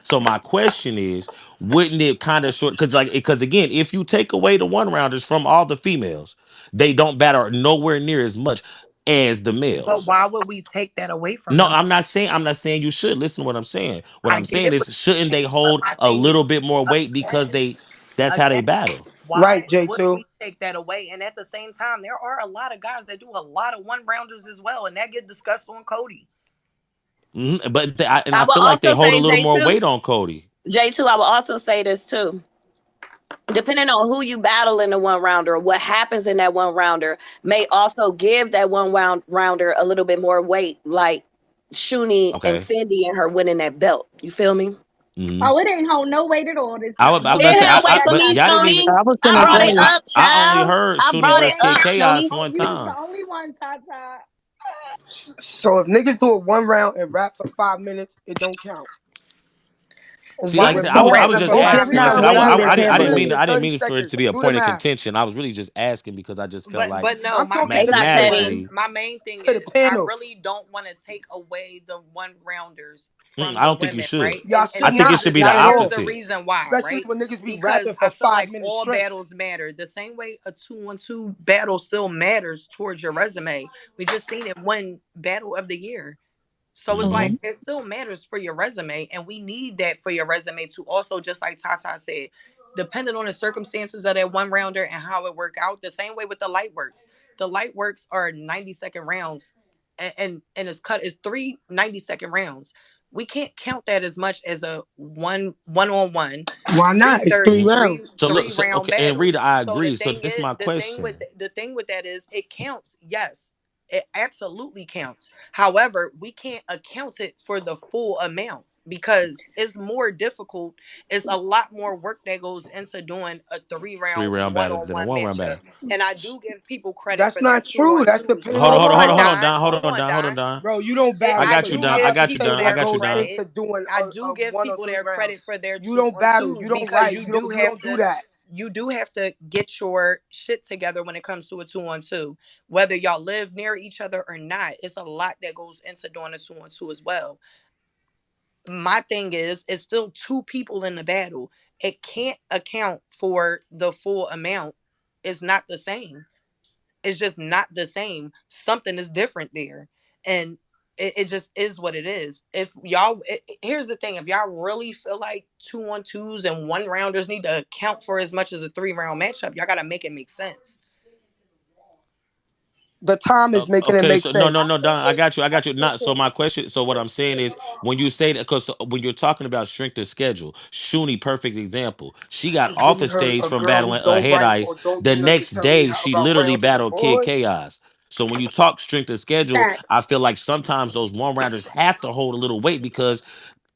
So my question is, wouldn't it kind of short? Because again, if you take away the one rounders from all the females, they don't battle nowhere near as much as the But males. why would we take that away from No, them? I'm not saying you should. Listen to what I'm saying. What I I'm get saying it, what is, shouldn't you're they saying, but hold my a thing little is, bit more weight because again, that's how they again, battle. why Right, would J2. we take that away? And at the same time, there are a lot of guys that do a lot of one rounders as well, and that get discussed on Cody. But I I will feel like they also hold a say little more J2. weight on Cody. J2, I will also say this too. Depending on who you battle in the one rounder, what happens in that one rounder may also give that rounder a little bit more weight, like Shuni and Okay. Fendi and her winning that belt. You feel me? hmm Oh, it ain't hold no weight at all this I time. was You about to It say, can't held say weight for but me, that. y'all didn't even. Shuni. I was I gonna brought it say, up, I only child. heard I Shoonie brought it versus Kid up, Chaos Shuni. one You was the time. only one, Tata. so if niggas do a one round and rap for 5 minutes, it don't count. See, Why But like I when said, are I we was people I rap was rapping just for if five it's asking. minutes? not Listen, a Wait, round wait, of wait, I wait, didn't wait. mean 10 minutes, I didn't 30 mean it for it seconds, to be a two and point a of half. contention. I was really just asking because I just felt like But no, Okay, my it's main not thing petty. was mathematically, my main thing To the is I panel. really don't want to take away the one rounders from I the don't think you women, should. right? Y'all And I should think it not. should be the Not at this is all. the opposite. reason why, Especially right? when niggas be Because rapping I for feel five like minutes all straight. battles matter. The same way a 2-on-2 battle still matters towards your resume. We just seen it win battle of the year. So it's hmm like it still matters for your resume, and we need that for your resume to also, just like Tata said, depending on the circumstances of that one rounder and how it work out. The same way with the light works. The light works are 90-second rounds, and it's cut is 3 90-second rounds. We can't count that as much as a one on one Why not? It's 330 three hmm three rounds. So look, three so round okay, and battle. Rita, I So the agree. So thing this is is, my question. the thing with that is it counts. Yes, it absolutely counts. However, we can't account it for the full amount because it's more difficult. It's a lot more work that goes into doing a three Three round round one battle on than a one one round matchup. battle. And I do give people credit That's for their not two true. on That's twos. depending on the Hold round. on, Don. Hold Hold on, on, Don. Hold on, Don. Don. Bro, you don't I battle I got for you, do Don. not I give a got you, people shit Don. I that their got you, goes Don. credit. into doing I do a give one or people three their rounds. credit for their You two don't on battle. You twos don't because write. You don't do that. you do have to get your shit together when it comes to a 2-on-2. Whether y'all live near each other or not, it's a lot that goes into doing a 2-on-2 as well. My thing is, it's still two people in the battle. It can't account for the full amount. It's not the same. It's just not the same. Something is different there. And it just is what it is. If y'all, here's the thing: if y'all really feel like 2-on-2s and one rounders need to account for as much as a 3 round matchup, y'all got to make it make sense. The time is making it Okay, make so no, no, sense. no, Don. I got you. I got you. Not so. My question. So what I'm saying is, when you say that, because when you're talking about strength of schedule, Shuni, perfect example. She got You off really the heard stage a from girl who battling a don't head write ice. or don't The do nothing next tell me day, she about literally rounders? battled Kid Boy, Chaos. So when you talk strength of schedule, Facts. I feel like sometimes those one rounders have to hold a little weight because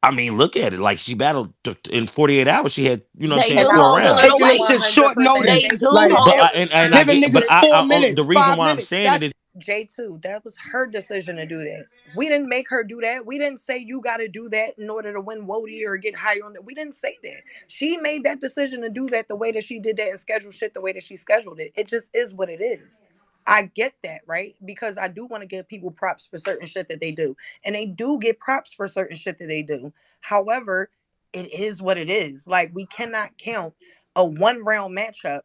I mean, look at it. Like she battled in 48 hours. She had, you know what I'm They saying, do And four hold a and little rounds. taking this weight. shit short 100%, They notice. do J2, Like and hold. that was And I giving get, but niggas I, 4 minutes, the reason five why I'm minutes. saying it That's is J2. That was her decision to do that. We didn't make her do that. We didn't say you got to do that in order to win Woty or get higher on that. We didn't say that. She made that decision to do that the way that she did that and schedule shit the way that she scheduled it. It just is what it is. I get that, right? Because I do want to give people props for certain shit that they do. And they do get props for certain shit that they do. However, it is what it is. Like, we cannot count a 1 round matchup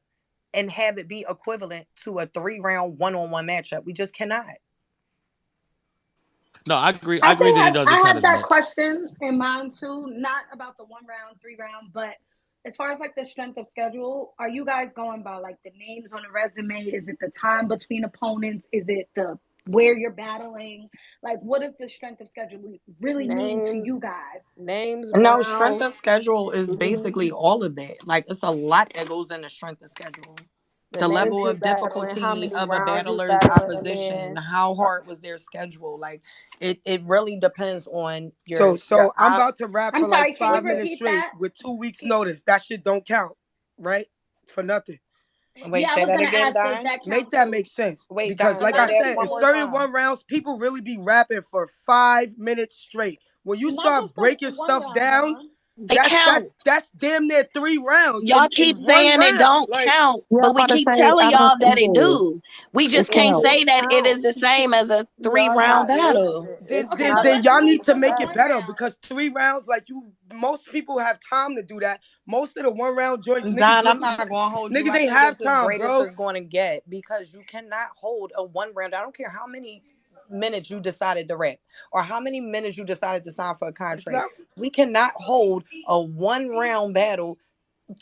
and have it be equivalent to a 3 round one-on-one matchup. We just cannot. no, I agree. I I agree think that it doesn't I count have as that much. question in mind too, not about the 1 round, 3 round, but as far as like the strength of schedule, are you guys going by like the names on the resume? Is it the time between opponents? Is it the where you're battling? Like, what does the strength of schedule really mean to Names, you guys? names, no, strength No. of schedule is Mhm. basically all of that. Like, it's a lot that goes into strength of schedule. The The names level you of battling, how difficulty many of a rounds you battler's battling them opposition, in. how hard was their schedule. Like, it really depends on your so I'm op. about to rap I'm for like sorry, can you 5 minutes repeat straight that? with 2 weeks notice. That shit don't count, right? For nothing. Wait, Yeah, I say was that gonna again, ask, does Don. that Make count that too? make sense. Wait, Because Don, A like lot I say of that said, one in people, more certain time. one rounds, people really be rapping for 5 minutes straight. When you not start just the breaking one stuff round, down, Don. They count. That's damn near 3 rounds Y'all in keep one saying it round. don't Like count, Yeah, I'm but we about to keep say telling I don't y'all that think it do. We it just can't counts. It say that it is the counts. same as a Y'all 3 round not battle. listening. then, It's Okay, then, but then not. let's y'all move need to from the make it one better round. because 3 rounds, like most people have time to do that. Most of the 1 round joints, niggas Zion, I'm looking, not going to hold you. niggas I ain't think have that's as time, great as bro. it's going to get because you cannot hold a one round. I don't care how many minutes you decided to rap or how many minutes you decided to sign for a It's contract. not. We cannot hold a one round battle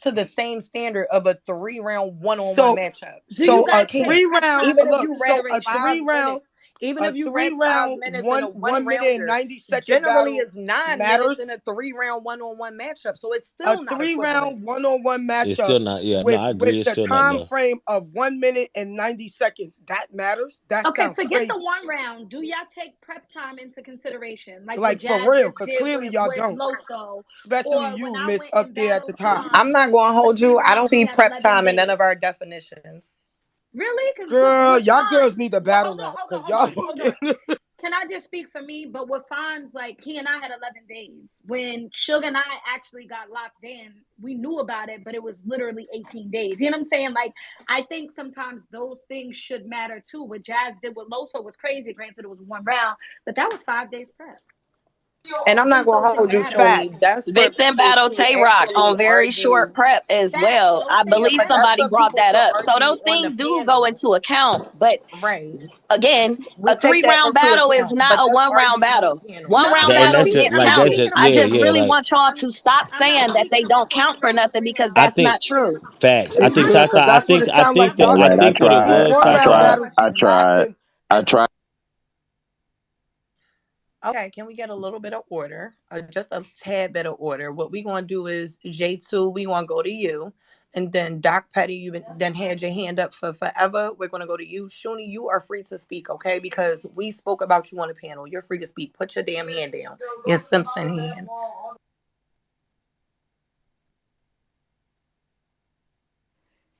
to the same standard of a 3 round one-on-one So, matchup. Do We you so a guys just take can't. three prep round. time Even if into Look, you rap so a consideration? 3 round, 5 minutes, even a if you three rap five round, minutes in one a one 1 minute and rounder, 90 second generally battle it's 9 minutes in matters. a 3 round one-on-one matchup. So it's A still not three equivalent. round one-on-one It's matchup still not. Yeah, no, with I agree. with It's the still not time enough. frame of 1 minute and 90 seconds, that matters. That Okay, sounds forget the crazy. one round. Do y'all take prep time into consideration, like what Like for Jazz real, just because did clearly with y'all don't. Loso, Especially or when you, I Miss, went up and there at the battled top. I'm Fonz, not going to the hold three you. I don't rounds we see had prep 11 time in none days. of our definitions. Really? Because Girl, with y'all girls Fonz, need to well, battle hold on, rap hold on, because hold y'all on, hold on. fucking. Can I just speak for me? But with Fonz, like he and I had 11 days. When Suge and I actually got locked in, we knew about it, but it was literally 18 days. You know what I'm saying? Like, I think sometimes those things should matter too. What Jazz did with Loso was crazy. Granted, it was one round, but that was 5 days prep. And I I'm not think going those to things hold you, matter. Shoni. Facts. That's for Vixen people battle to Tay Rock actually on very short argue. prep as Facts. well. Those I things believe Yeah, but that's matter. somebody for brought people that to up. So argue those on the things do go panel. into account. But Right. again, We a take three that round into battle is account, not but a that's 1 round arguing on the battle. panel. One No, round no, And I'm that's battles just get I'm like not that's counted. just speaking I about yeah, the just yeah. one. really Like want y'all I'm to stop I'm not saying that they speaking don't about the count one for round nothing three because round. I that's think not true. facts. I It think do, Right. because Tata. that's what it I sounds like think y'all that I Right. saying. I think what it These tried. was one I round tried. Tata. battles I be tried. lasting I as tried. Okay, can we get a little bit of order? Just a tad bit of order. What we gonna do is J2, we gonna go to you. And then Doc Petty, you've been then had your hand up for forever. We're gonna go to you. Shuni, you are free to speak, okay? Because we spoke about you on the panel. You're free to speak. Put your damn hand down. Your Simpson hand.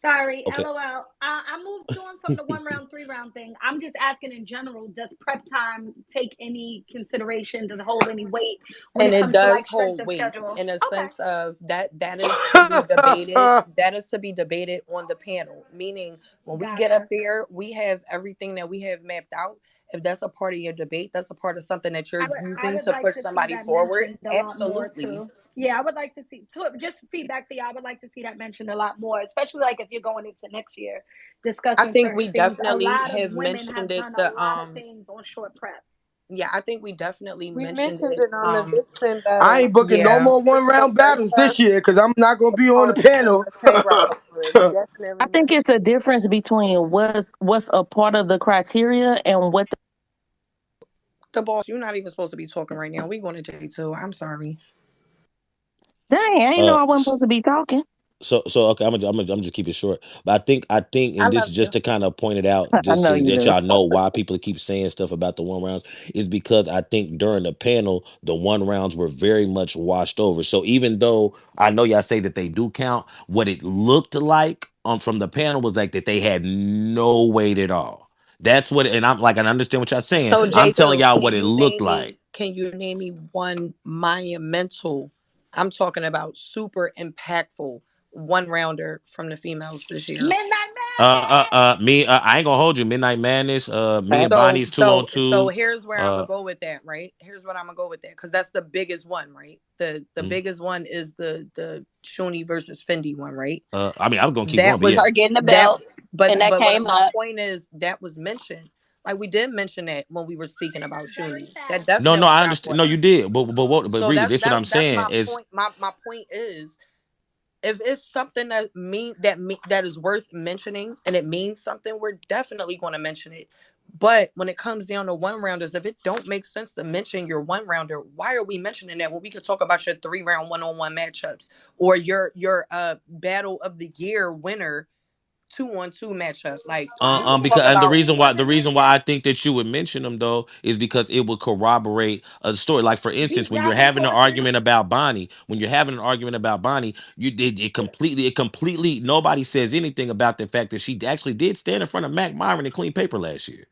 Sorry, Okay. LOL. I moved on from the one round, 3 round thing. I'm just asking in general, does prep time take any consideration? Does it hold any weight when And it it comes to does like strength hold of weight schedule? in a Okay. sense of that is to be debated. That is to be debated on the panel. Meaning when we get up Gotcha. there, we have everything that we have mapped out. If that's a part of your debate, that's a part of something that you're I using would to like push to see somebody that forward. mentioned a lot more Absolutely. too. Yeah, I would like to see just feedback for you. I would like to see that mentioned a lot more, especially like if you're going into next year I discussing think we certain things. A definitely lot of have women mentioned have it. done a The lot of things on short prep. yeah, I think we definitely we mentioned mentioned it. it on the Vixen I battle. ain't booking no Yeah. more one round battles this year because I'm not gonna be on the On panel. the Tay Rock tour. We definitely I think mentioned it's a difference between what's a part of the criteria and what the boss. You're not even supposed to be talking right now. We going to J2. I'm sorry. dang, I ain't know Uh, I wasn't supposed to be talking. so okay, I'm just keep it short. But I think, I and this love is just you. to kind of point it out, I just know so you that do. y'all know why people keep saying stuff about the 1 rounds, is because I think during the panel the 1 rounds were very much washed over. So even though I know y'all say that they do count, what it looked like from the panel was like that they had no weight at all. That's what, and I'm like, I understand what y'all saying. So I'm telling J2, y'all what it looked like. can you name me one monumental? I'm talking about super impactful one rounder from the females this year. Midnight Madness. I ain't gonna hold you. Midnight Madness. Me and So Bonnie's two on so two. here's where I'm gonna Uh, go with that, right? Here's what I'm gonna go with that because that's the biggest one, right? The mm, biggest one is the Shuni versus Fendi one, right? I mean, I'm gonna keep going, That but yeah. Her was getting the that, belt, and that but what came my up. point is that was mentioned. Like we did mention that when we were speaking about Very Shuni, that facts. No, definitely I got understand. brought No, up. you did. But So Riri, this is what I'm that's saying my is point. My point is if it's something that is worth mentioning and it means something, we're definitely going to mention it. But when it comes down to one rounders, if it don't make sense to mention your one rounder, why are we mentioning that when we could talk about your 3 round one-on-one matchups or your battle of the year winner 2-on-2 matchup. Like you could Because talk and the about reason why I think that you would mention them though is because it would corroborate a story. Like for instance, Beat when you're down the having an sources. argument about Bonnie, it completely nobody says anything about the fact that she actually did stand in front of Mac Myron and clean paper last year.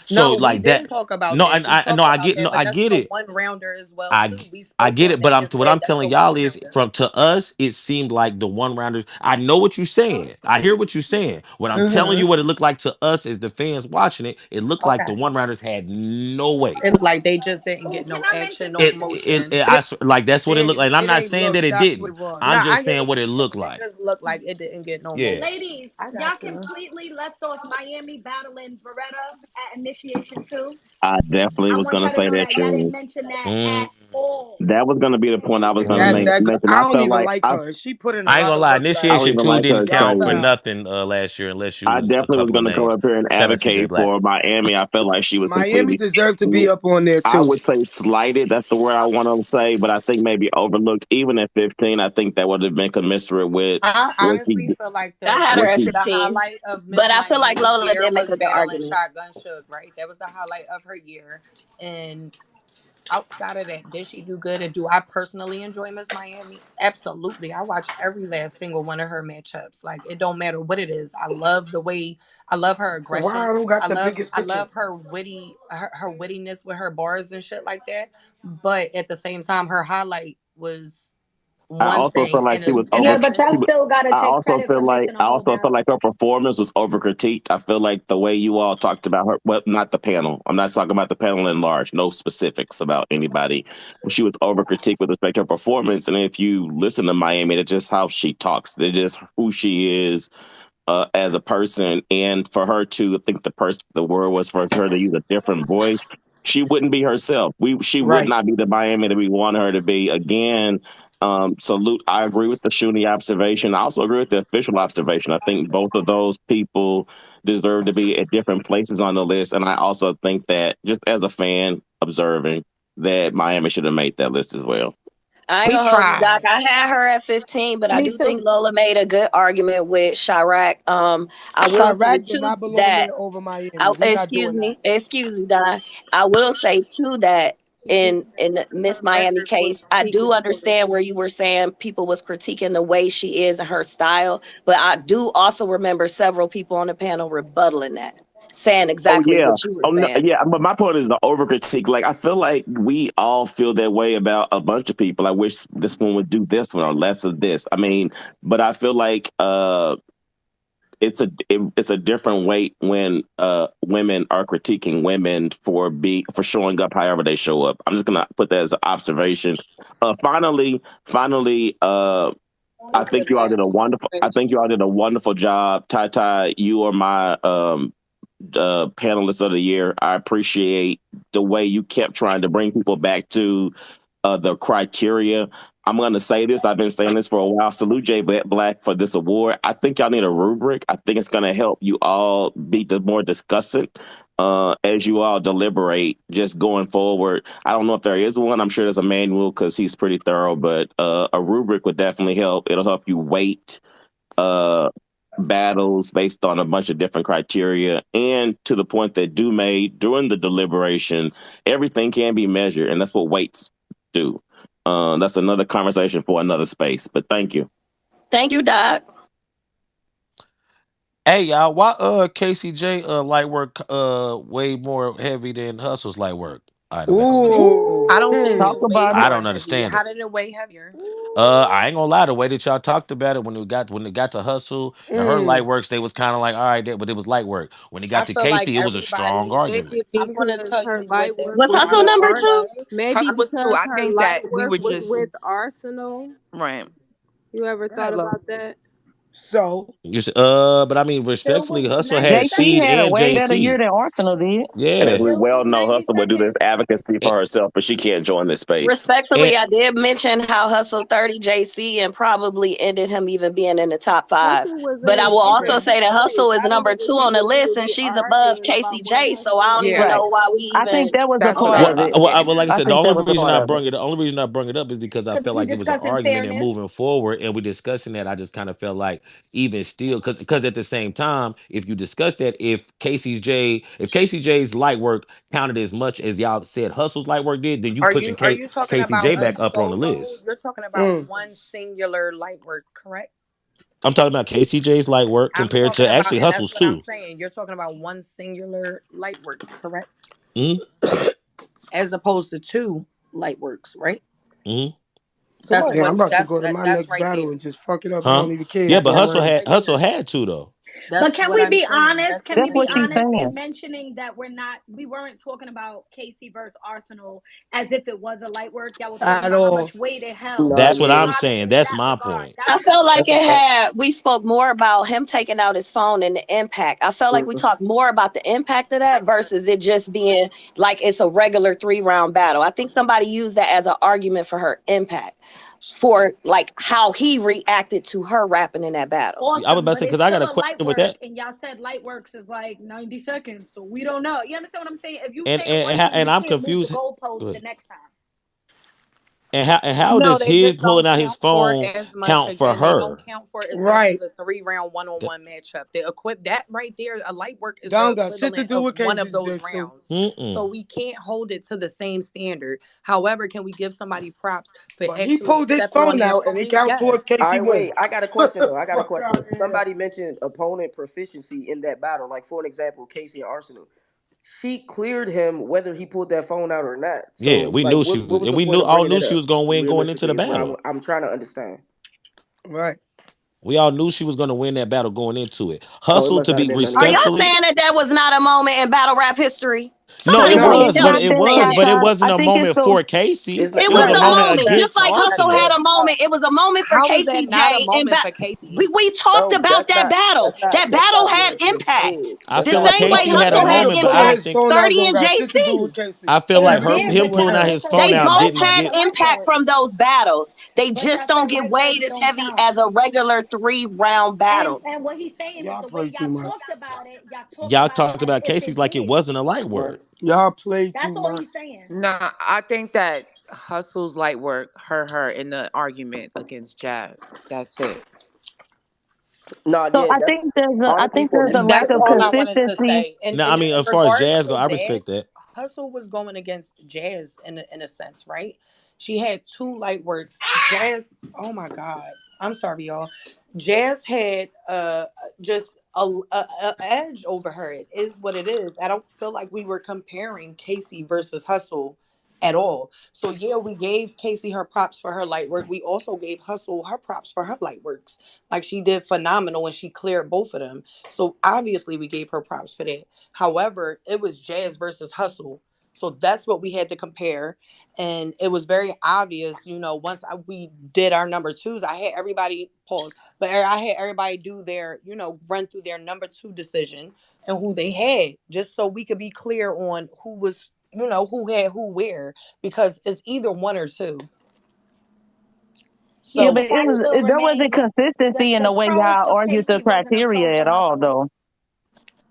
So no, we like that, didn't talk about no, that. and We I no, talked I about get no, that, but I that's get a it. one rounder as well I too. We I spoke get on it, but that and what I'm said that's a telling one y'all is rounder. from to us, it seemed like the one rounders. I know what you're saying. I hear what you're saying. What I'm telling you, Hmm. what it looked like to us as the fans watching it, it looked like the Okay. one rounders had no weight. It looked like they just didn't get Can no I mention action, no It, motion. it I like that's what it looked like. And I'm It not ain't saying look. that it That's what didn't. it was. No, I'm I just get saying what what you're it looked saying. It like. just looked like it didn't get no Yeah. motion. ladies, I y'all got you. completely left off Miami battling Beretta at Initiation 2. I definitely I was want gonna y'all to say know that, that y'all didn't you. mention that Mm, at all. That was gonna be the point I was gonna mm. mention. I don't even like her. She put in a I ain't lot gonna of lie. work I last don't Initiation even year. two like didn't her Y'all count for say. foul. nothing last year, unless you I was a definitely was couple of gonna go names. up here and Shout out to J advocate Black. for Miami. I felt like she was Miami completely. deserved to be up on there I too. would say slighted. That's the word I want to say, but I think maybe overlooked. Even at 15, I think that would have been commensurate with I what she honestly feel like I had her what at she. the 15, highlight of but Miss I feel like Miami's Lola year did make was a good battling argument. Shotgun Suge, right? That was the highlight of her year. And outside of that, did she do good? And do I personally enjoy Miss Miami? Absolutely. I watch every last single one of her matchups. Like it don't matter what it is. I love her Why aggression. I don't got the biggest I picture? love her wittiness with her bars and shit like that. But at the same time, her highlight was I one also feel thing like she was in over. Yeah, a but y'all She sense. was, still gotta take credit for missing a I whole also feel battle. like her performance was over critiqued. I feel like the way you all talked about her, well, not the panel. I'm not talking about the panel in large. No specifics about anybody. She was over critiqued with respect to her performance. And if you listen to Miami, that's just how she talks. That's just who she is as a person, and for her to I think the word was for her to use a different voice, she wouldn't be herself. She would Right. not be the Miami that we want her to be. Again, salute. I agree with the Shuni observation. I also agree with the official observation. I think both of those people deserve to be at different places on the list, and I also think that just as a fan observing that Miami should have made that list as well. I ain't We gonna hold you, Doc. tried. I had her at 15, but I Me do think too. Lola made a good argument with Chirac. I will say Chirac did too not belong that there over Miami. We not doing that. excuse me, Don. I will say too that in the Miss Her Miami record was case, I do ridiculous. understand where you were saying people was critiquing the way she is and her style, but I do also remember several people on the panel rebuttaling that, saying Oh exactly yeah. what you were Oh no, saying. yeah. But my point is the over critique. Like I feel like we all feel that way about a bunch of people. I wish this one would do this one or less of this. I mean, but I feel like it's a different weight when women are critiquing women for showing up however they show up. I'm just gonna put that as an observation. Finally, I think you all did a wonderful. I think you all did a wonderful job. Tai Tai, you are my panelist of the year. I appreciate the way you kept trying to bring people back to the criteria. I'm going to say this. I've been saying this for a while. Salute Jay Black for this award. I think y'all need a rubric. I think it's going to help you all be more discussant as you all deliberate just going forward. I don't know if there is one. I'm sure there's a manual because he's pretty thorough, but a rubric would definitely help. It'll help you weight uh, battles based on a bunch of different criteria. And to the point that Du made during the deliberation, everything can be measured, and that's what weights do. That's another conversation for another space. But thank you. Thank you, Doc. Hey y'all, why KCJ light work way more heavy than Hustle's light work? All right, I'm back on mute. Ooh. I don't think Talk it Ooh. weighed about I it. more don't heavy. understand How it. did it weigh heavier? I ain't Ooh. gonna lie, the way that y'all talked about it when it got to Hustle and her light Mm. works, they was kind of like, all right, but it was light work. When it got I to feel like Casey, it was a strong everybody. argument. Maybe I'm gonna because tell her you what light that work Was was Hustle with number argument Art. two? was. Maybe I was too. because I her think light that we work would was just with Arsenal. right. You ever Go thought ahead, Lo. about that? So But I mean, Still respectfully, was Hustle had JC Seed had a and way better year JC. than Arsenal did. And as Yeah, we still well was know, Hustle would do this 92nd. advocacy and, for herself, but she can't join this space. and Respectfully, I did mention how Hustle 30 JC and probably ended him even being in the top five. Hustle was But I in will also second say that place. Hustle is I don't number even two on think the that we list would and be she's above arguing Casey about what J. So I Hustle don't is. even Yeah, Right. know why we I think even that was a that's on part well, that. of it. like I I said, the think that only was a reason part I of it. brung it, the only reason I brung it up is because I Because felt we like it was an discussing argument and fairness. moving forward, and we discussing that. I just kind of felt like like even still, because at the same time, if you discuss that, if Casey J's light work counted as much as y'all said Hustle's light work did, then you pushing Are you talking Casey J about a back up on the solo? list. You're talking about Mm. one singular light work, correct? I'm talking about Casey J's light work I'm compared talking to about, actually and that's Hustle's what I'm too. saying. You're talking about one singular light work, correct? Mm-hmm. As opposed to two light works, right? Mm-hmm. That's Yeah, what I'm about to that's go to my that's next right battle there. and just fuck it up. I Huh? don't even care. Yeah, It's but one That's round. right Hustle there. had to though. But That's can what we I'm be saying. honest? That's Can his we That's be what she's stance. honest saying. in mentioning that we weren't talking about Casey versus Arsenal as if it was a light work. Y'all were talking At about how all. much weight it held. Nah, That's what So I'm yeah, saying. obviously, in That's that my regard, point. that's I what felt we like that's a it saying. fact. had, we spoke more about him taking out his phone and the impact. I felt like we Mhm. talked more about the impact of that versus it just being like it's a regular 3 round battle. I think somebody used that as an argument for her impact, for like how he reacted to her rapping in that battle. I was Awesome, about to but say because it's I got still a a question light with that. work, and y'all said light works is like 90 seconds, so we don't know. You understand what I'm saying? If you And say it and one and, time, and you I'm can't move the confused. goalpost Go the ahead. next time. And how No, does they his just pulling don't out his count for phone as much. count for Again, they don't her? count for as much as Right. a 3 round one on D- one matchup. They equip that right there. A light work is the Don't got shit to equivalent do of with one of Casey's those bitch too. rounds. So Mm-mm. we can't hold it to the same standard. However, can we give somebody props for But he actually pulled his stepping on phone the out and it opponent? count towards Yes. All Casey right, win. wait. I got a question though. I got a Fuck question. out here. Somebody mentioned opponent proficiency in that battle. Like for an example, Casey and Arsenal. She cleared him whether he pulled that phone out or not. Yeah, So we like, knew she what was, was and the we point knew of all bringing knew it she up? was gonna win going into the Realistically, is what battle. I'm trying to understand. Right. We all knew she was gonna win that battle going into it. Oh, it Hustle must to not have be been none of Are y'all y'all. respectfully. saying that that was not a moment in battle rap history? No, Somebody it No, please was, it's tell but not me it who's been was, saying but that. it classified. wasn't I a think it's moment the for Casey. It's not. It It It's was was a not. a moment moment, That's just against like Hustle had Arsenal. a moment. It was a moment for How is Casey that J. not a And moment for Casey? we talked No, about that battle. That That's battle not what had has been impact. said. I That's The feel not like what same has way Casey been had a Hustle said. had Nigga moment, but pulling I don't his impact. think. phone out 30 don't and got shit to do JC. with Casey. I feel It like got her everything Again, to do him but with pulling that's out him. his just a phone They light out work. both didn't That's had a get. light impact work. from those battles. They But just y'all don't said get light weighed works as don't heavy count. as a regular 3 round battle. And what he's saying is Y'all the way play too y'all much. y'all talked Y'all about it talked as about if Casey's it like it did. wasn't a light Right. work. Y'all play too That's all much. he's saying. Nah, I think that Hustle's light work hurt her in the argument against Jazz. That's it. No, so. yeah, that's I honestly think for there's a me. lack That's of all I Personally, wanted to consistency. say. And Now, I mean, in as far as regards Jazz go, to I respect Jazz, that. Hustle was going against Jazz in a sense, right? She had two light works. Jazz, oh my God. I'm sorry, y'all. Jazz had just a edge over her. It is what it is. I don't feel like we were comparing Casey versus Hustle at all. So yeah, we gave Casey her props for her light work. We also gave Hustle her props for her light works. Like she did phenomenal and she cleared both of them. So obviously we gave her props for that. However, it was Jazz versus Hustle. So that's what we had to compare. And it was very obvious, once we did our number twos, I had everybody pause, but I had everybody do their, run through their number two decision and who they had, just so we could be clear on who was, who had who where, because it's either one or two. Yeah, Yeah, but So but that still there wasn't remains consistency in the the way pro y'all for argued the Casey wasn't a pro criteria at for all, Hustle. though.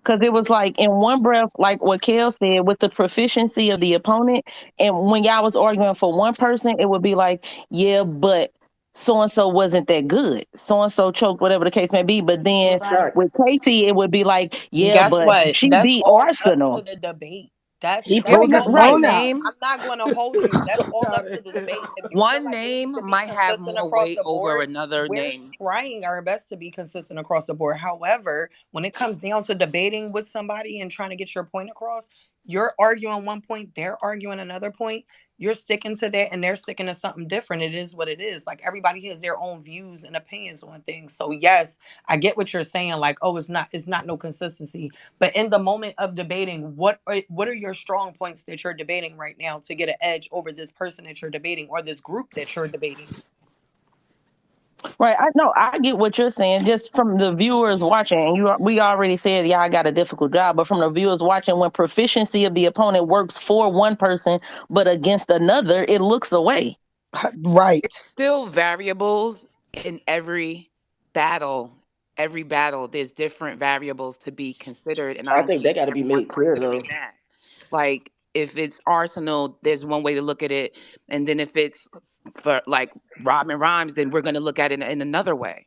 Because it was like in one breath, like what Kel said, with the proficiency of the opponent. And when y'all was arguing for one person, it would be like, yeah, but so and so wasn't that good. So and so choked, whatever the case may be. But then Right. right. with Casey, it would be like, yeah, guess but what? she That's beat all up to Arsenal. the debate. That's He Yeah, that's pulled not his all up right. to phone the. out. I'm not going to hold you. That's Fuck all out up of to the here. debate. If you feel One like we need name to be might have consistent more across weight the over board, another we're name. trying our best to be consistent across the board. However, when it comes down to debating with somebody and trying to get your point across, you're arguing one point, they're arguing another point. You're sticking to that, and they're sticking to something different. It is what it is. Like everybody has their own views and opinions on things. So yes, I get what you're saying. Like, oh, it's not no consistency. But in the moment of debating, what are your strong points that you're debating right now to get an edge over this person that you're debating or this group that you're debating? Right. I know. I get what you're saying. Just from the viewers watching, we already said, yeah, I got a difficult job. But from the viewers watching, when proficiency of the opponent works for one person but against another, it looks away. Right. It's still variables in battle. Every battle, there's different variables to be considered, and I I don't think think that got to be everyone's made clear considering though. that. Like, if it's Arsenal, there's one way to look at it, and then if it's for like Robin Rhymes, then we're going to look at it in another way.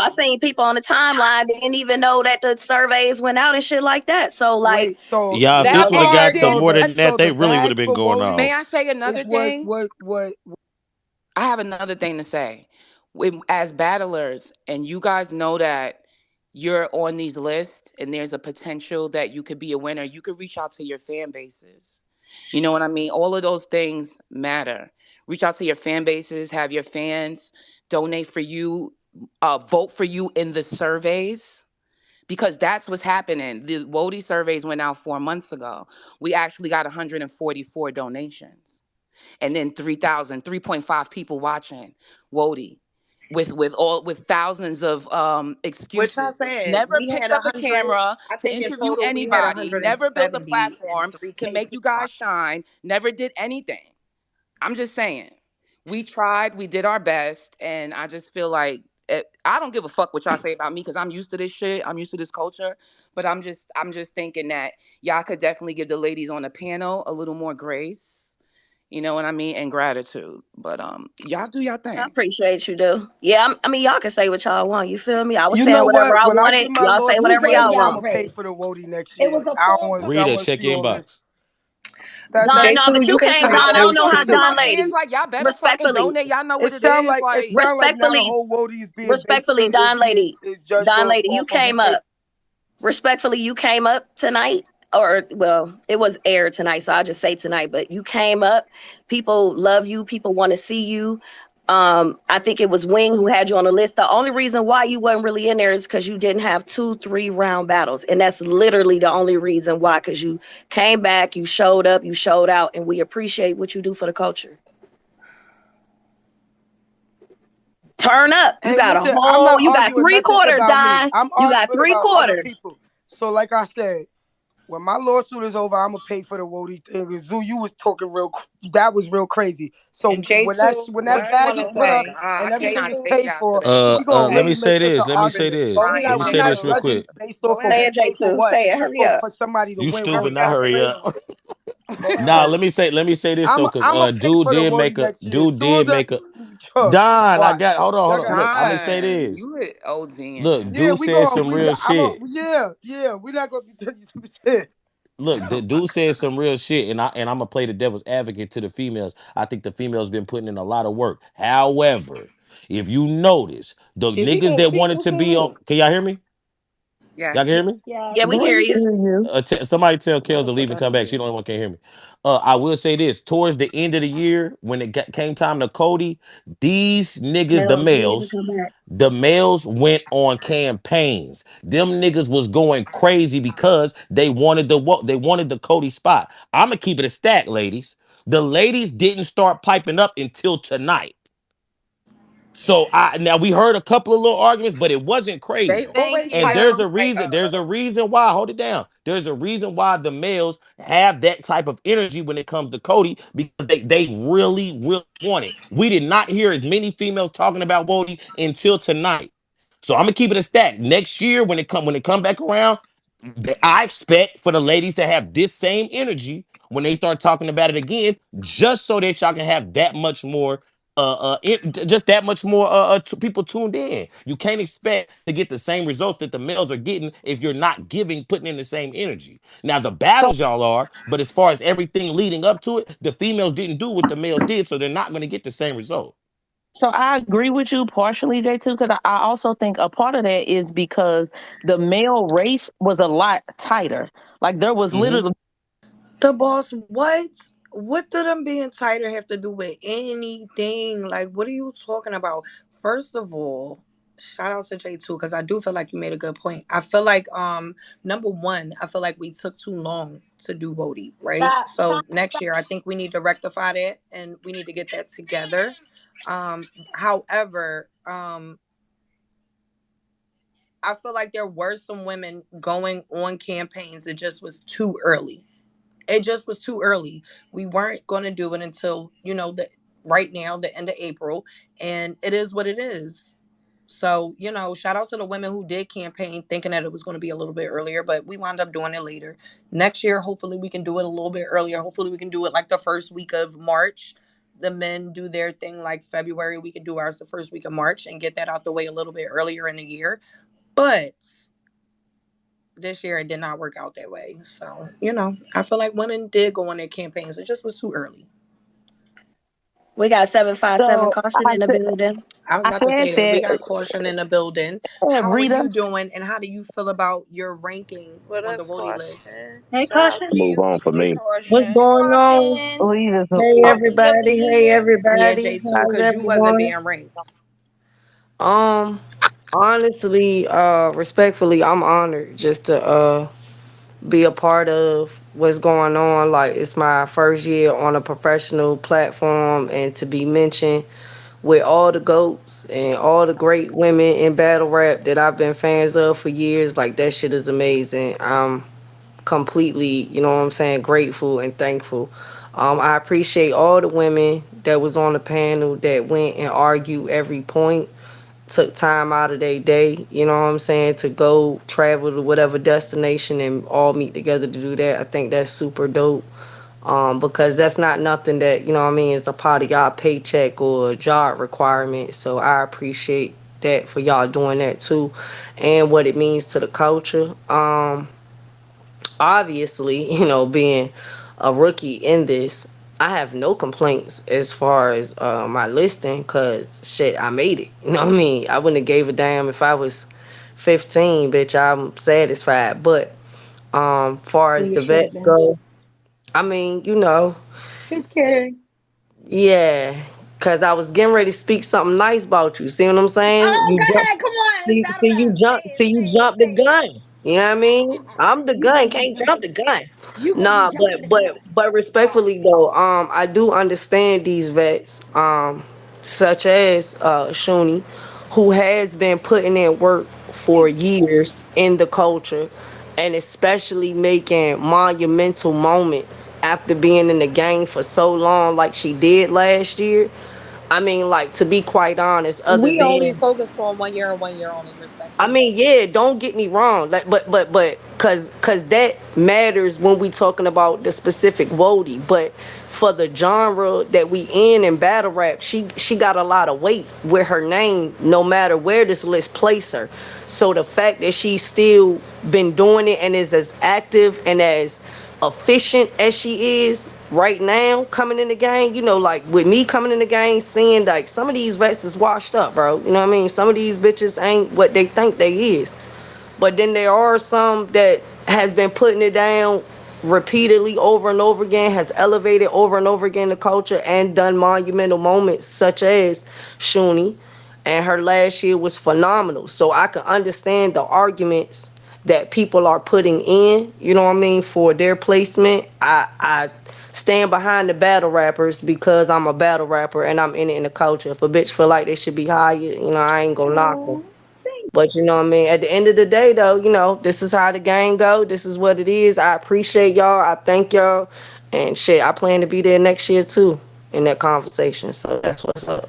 I seen people on the timeline didn't even know that the surveys went out and shit like that. So like, Wait, so Yeah, if That this would have part got some so didn't. more the than that, so they the really would have bag been for going Woty May I off. say another is thing? what I have another thing to say. As battlers, and you guys know that you're on these lists and there's a potential that you could be a winner, you could reach out to your fan bases. You know what I mean? All of those things matter. Reach out to your fan bases, have your fans donate for you, vote for you in the surveys, because that's what's happening. The WOTY surveys went out 4 months ago. We actually got 144 donations, and then 3.5 people watching WOTY, with thousands of Which I excuses. said, Never we had picked a up a hundred. camera I to think in interview total we had anybody. Never built a 170 and platform three to K make you people guys watch. shine. Never did anything. I'm just saying, we tried, we did our best, and I just feel like I don't give a fuck what y'all say about me because I'm used to this shit. I'm used to this culture, but I'm just thinking that y'all could definitely give the ladies on the panel a little more grace. You know what I mean, and gratitude. But y'all do y'all I thing. appreciate you, do. Yeah, I mean, y'all can say what y'all want. You feel me? I was You saying know whatever what? I When I wanted. get my Y'all say We lawsuit whatever gave money, y'all y'all I'm want. gonna pay for grace. the Wody next It year. was a I don't full want. I Rita, want to check see your all this. inbox. That Don, no, J2, but you you can came, say sound Don. I that. don't so know Y'all how gotta stupid. Don tell lady. fans like y'all better fucking Respectfully, donate. Y'all know what it It is. sound like Like, now the respectfully, whole Wody is being respectfully, basically is Don being lady, is judged Don off lady, you off of who came they. up. Respectfully, you came up tonight, or well, it was aired tonight, so I'll just say tonight. But you came up. People love you. People want to see you. I think it was Wing who had you on the list. The only reason why you wasn't really in there is because you didn't have 2 3 round battles, and that's literally the only reason why. Because you came back, you showed up, you showed out, and we appreciate what you do for the culture. Turn up. You Hey, got a listen, I'm whole. not You got arguing three nothing quarters, about me. Don. I'm You got arguing three about other quarters. people. So, like I said, when my lawsuit is over, I'm gonna pay for the Wody thing. 'Cause Zoo, you was talking that was real crazy. And So J2, when that what you what? bag want is to Oh put my up say? God, I and cannot everything is take J2, paid y'all for, today. we gonna Let me really say make this an this. Let me I've say been argument. this. But crying Let me my we say not this eyes real out. judging quick. based Go off of Say ahead. who it, paid for J2. what Say it. Hurry for up. somebody to You win or stupid, not lose. hurry up. Go Nah, ahead. let me say this though, cause I'm gonna pay dude for the did Wody make a next year. As soon as Don, I watch. got hold Y'all on. got Look, I'm gonna watch. say Don, this. you a Look, OGN. Yeah, dude we said going. some real I'm a, shit. yeah. We're not gonna be telling you some shit. Look, the dude said some real shit, and I'm gonna play the devil's advocate to the females. I think the females been putting in a lot of work. However, if you notice, the Is he niggas gonna that speak wanted for to be on, King? can y'all hear me? Y'all Yes. can hear me? Yes. Yeah, we hear We you. hear you. Somebody tell Kels to leave and Motherfucker, I come can back. She hear the only you. one can't hear me. I will say this: towards the end of the year, when came time to Cody, these niggas, Mel, leave and come back. the males went on campaigns. Them niggas was going crazy because they wanted the Cody spot. I'm gonna keep it a stack, ladies. The ladies didn't start piping up until tonight. So I now we heard a couple of little arguments, but it wasn't They crazy. Thank always And pipe you. up. Like, there's a reason why, hold it down. There's a reason why the males have that type of energy when it comes to Cody because they really, really want it. We did not hear as many females talking about Wody until tonight. So I'm gonna keep it a stack. Next year, when it come back around, I expect for the ladies to have this same energy when they start talking about it again, just so that y'all can have that much more just that much more people tuned in. You can't expect to get the same results that the males are getting if you're not putting in the same energy. Now the So battles y'all are, but as far as everything leading up to it, the females didn't do what the males did, so they're not going to get the same result. So I agree with you partially, J2, because I also think a part of that is because the male race was a lot tighter. Like there was Hmm. literally The boss, what? What do them being tighter have to do with anything? Like, what are you talking about? First of all, shout out to J2 because I do feel like you made a good point. I feel like number one, I feel like we took too long to do Wody, right? Stop. So next year I think we need to rectify that and we need to get that together. However, I feel like there were some women going on campaigns. It just was too early. It just was too early. We weren't going to do it until, the right now, the end of April, and it is what it is. So, shout out to the women who did campaign thinking that it was going to be a little bit earlier, but we wound up doing it later. Next year, hopefully we can do it a little bit earlier. Hopefully we can do it like the first week of March. The men do their thing like February. We can do ours the first week of March and get that out the way a little bit earlier in the year. But this year it did not work out that way. So, I feel like women did go on their campaigns. It just was too early. We got 757 So caution in the building. I was I about to said say that we that, got caution in the building. How are Rita. you doing, and how do you feel about your ranking What on up, the Wody list? Caution? Hey, Shout out caution. to Move you, on for Hey, me. What's Caution. going on? Caution. We just, Hey Rookie of the everybody, hey year. Yeah, everybody, J2, how's because you wasn't everyone? being ranked. Um, honestly, respectfully, I'm honored just to be a part of what's going on. Like, it's my first year on a professional platform, and to be mentioned with all the goats and all the great women in battle rap that I've been fans of for years, like that shit is amazing. I'm completely, you know what I'm saying, grateful and thankful. I appreciate all the women that was on the panel that went and argued every point, took time out of their day, you know what I'm saying, to go travel to whatever destination and all meet together to do that. I think that's super dope. Because that's not nothing that, you know what I mean, is a part of y'all paycheck or job requirement. So I appreciate that for y'all doing that too, and what it means to the culture. Obviously, being a rookie in this, I have no complaints as far as my listing, because shit, I made it. You know what I mean? I wouldn't have gave a damn if I was 15, bitch. I'm satisfied. But far Well, as you the should have vets been. go, I mean, Just kidding. yeah, because I was getting ready to speak something nice about you. See what I'm saying? Oh, You go jump, ahead. Come on. It's see, battle see you rap. jump, Say it. see you Say it. jump the Say it. gun. You know what I mean? I'm the You gun, gonna be can't jump the jumping. gun. You gonna be Nah, but jumping the but gun. but respectfully though, I do understand these vets, such as Shuni, who has been putting in work for years in the culture, and especially making monumental moments after being in the game for so long, like she did last year. I mean, like, to be quite honest, other We only than, focused on 1 year and 1 year only, I respectfully. mean, yeah, don't get me wrong. Like, but, cause that matters when we talking about the specific Wody. But for the genre that we in battle rap, she got a lot of weight with her name, no matter where this list place her. So the fact that she's still been doing it and is as active and as efficient as she is right now coming in the game, like with me coming in the game, seeing like some of these vets is washed up, bro. You know what I mean? Some of these bitches ain't what they think they is. But then there are some that has been putting it down repeatedly over and over again, has elevated over and over again the culture and done monumental moments such as Shuni. And her last year was phenomenal. So I can understand the arguments that people are putting in, you know what I mean, for their placement. I stand behind the battle rappers because I'm a battle rapper and I'm in it in the culture. If a bitch feel like they should be higher, I ain't gonna knock them. Oh, thank But you know what I mean? At the end of the day though, this is how the game go. This is what it is. I appreciate y'all. I thank y'all. And shit, I plan to be there next year too in that conversation. So that's what's up.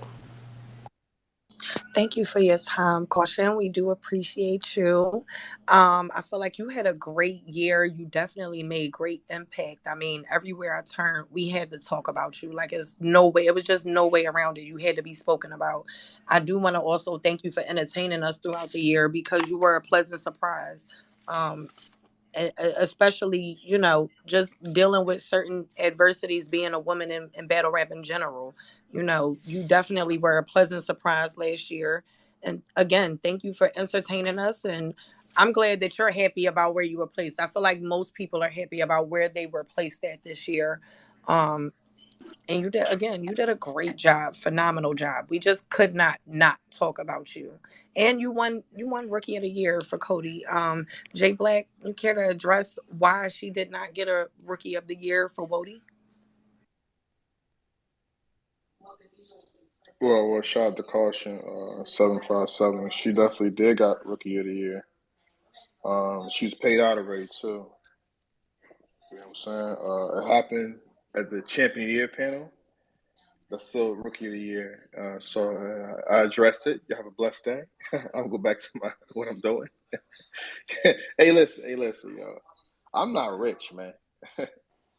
Thank you for your time, Caution. We do appreciate you. I feel like you had a great year. You definitely made great impact. I mean, everywhere I turned, we had to talk about you. Like, it's no way, it was just no way around it. You had to be spoken about. I do want to also thank you for entertaining us throughout the year because you were a pleasant surprise. Um, Especially, just dealing with certain adversities, being a woman in battle rap in general. You definitely were a pleasant surprise last year. And again, thank you for entertaining us. And I'm glad that you're happy about where you were placed. I feel like most people are happy about where they were placed at this year. Um, and you did a great job, phenomenal job. We just could not talk about you. And you won rookie of the year for Cody. Jay Black, you care to address why she did not get a rookie of the year for Wody? Well, shout out to caution, 757. She definitely did got rookie of the year. She was paid out already too. You know what I'm saying? It happened at the champion year panel. That's still rookie of the year. So I addressed it. You have a blessed day. I'll go back to what I'm doing. Hey, listen, yo. I'm not rich, man.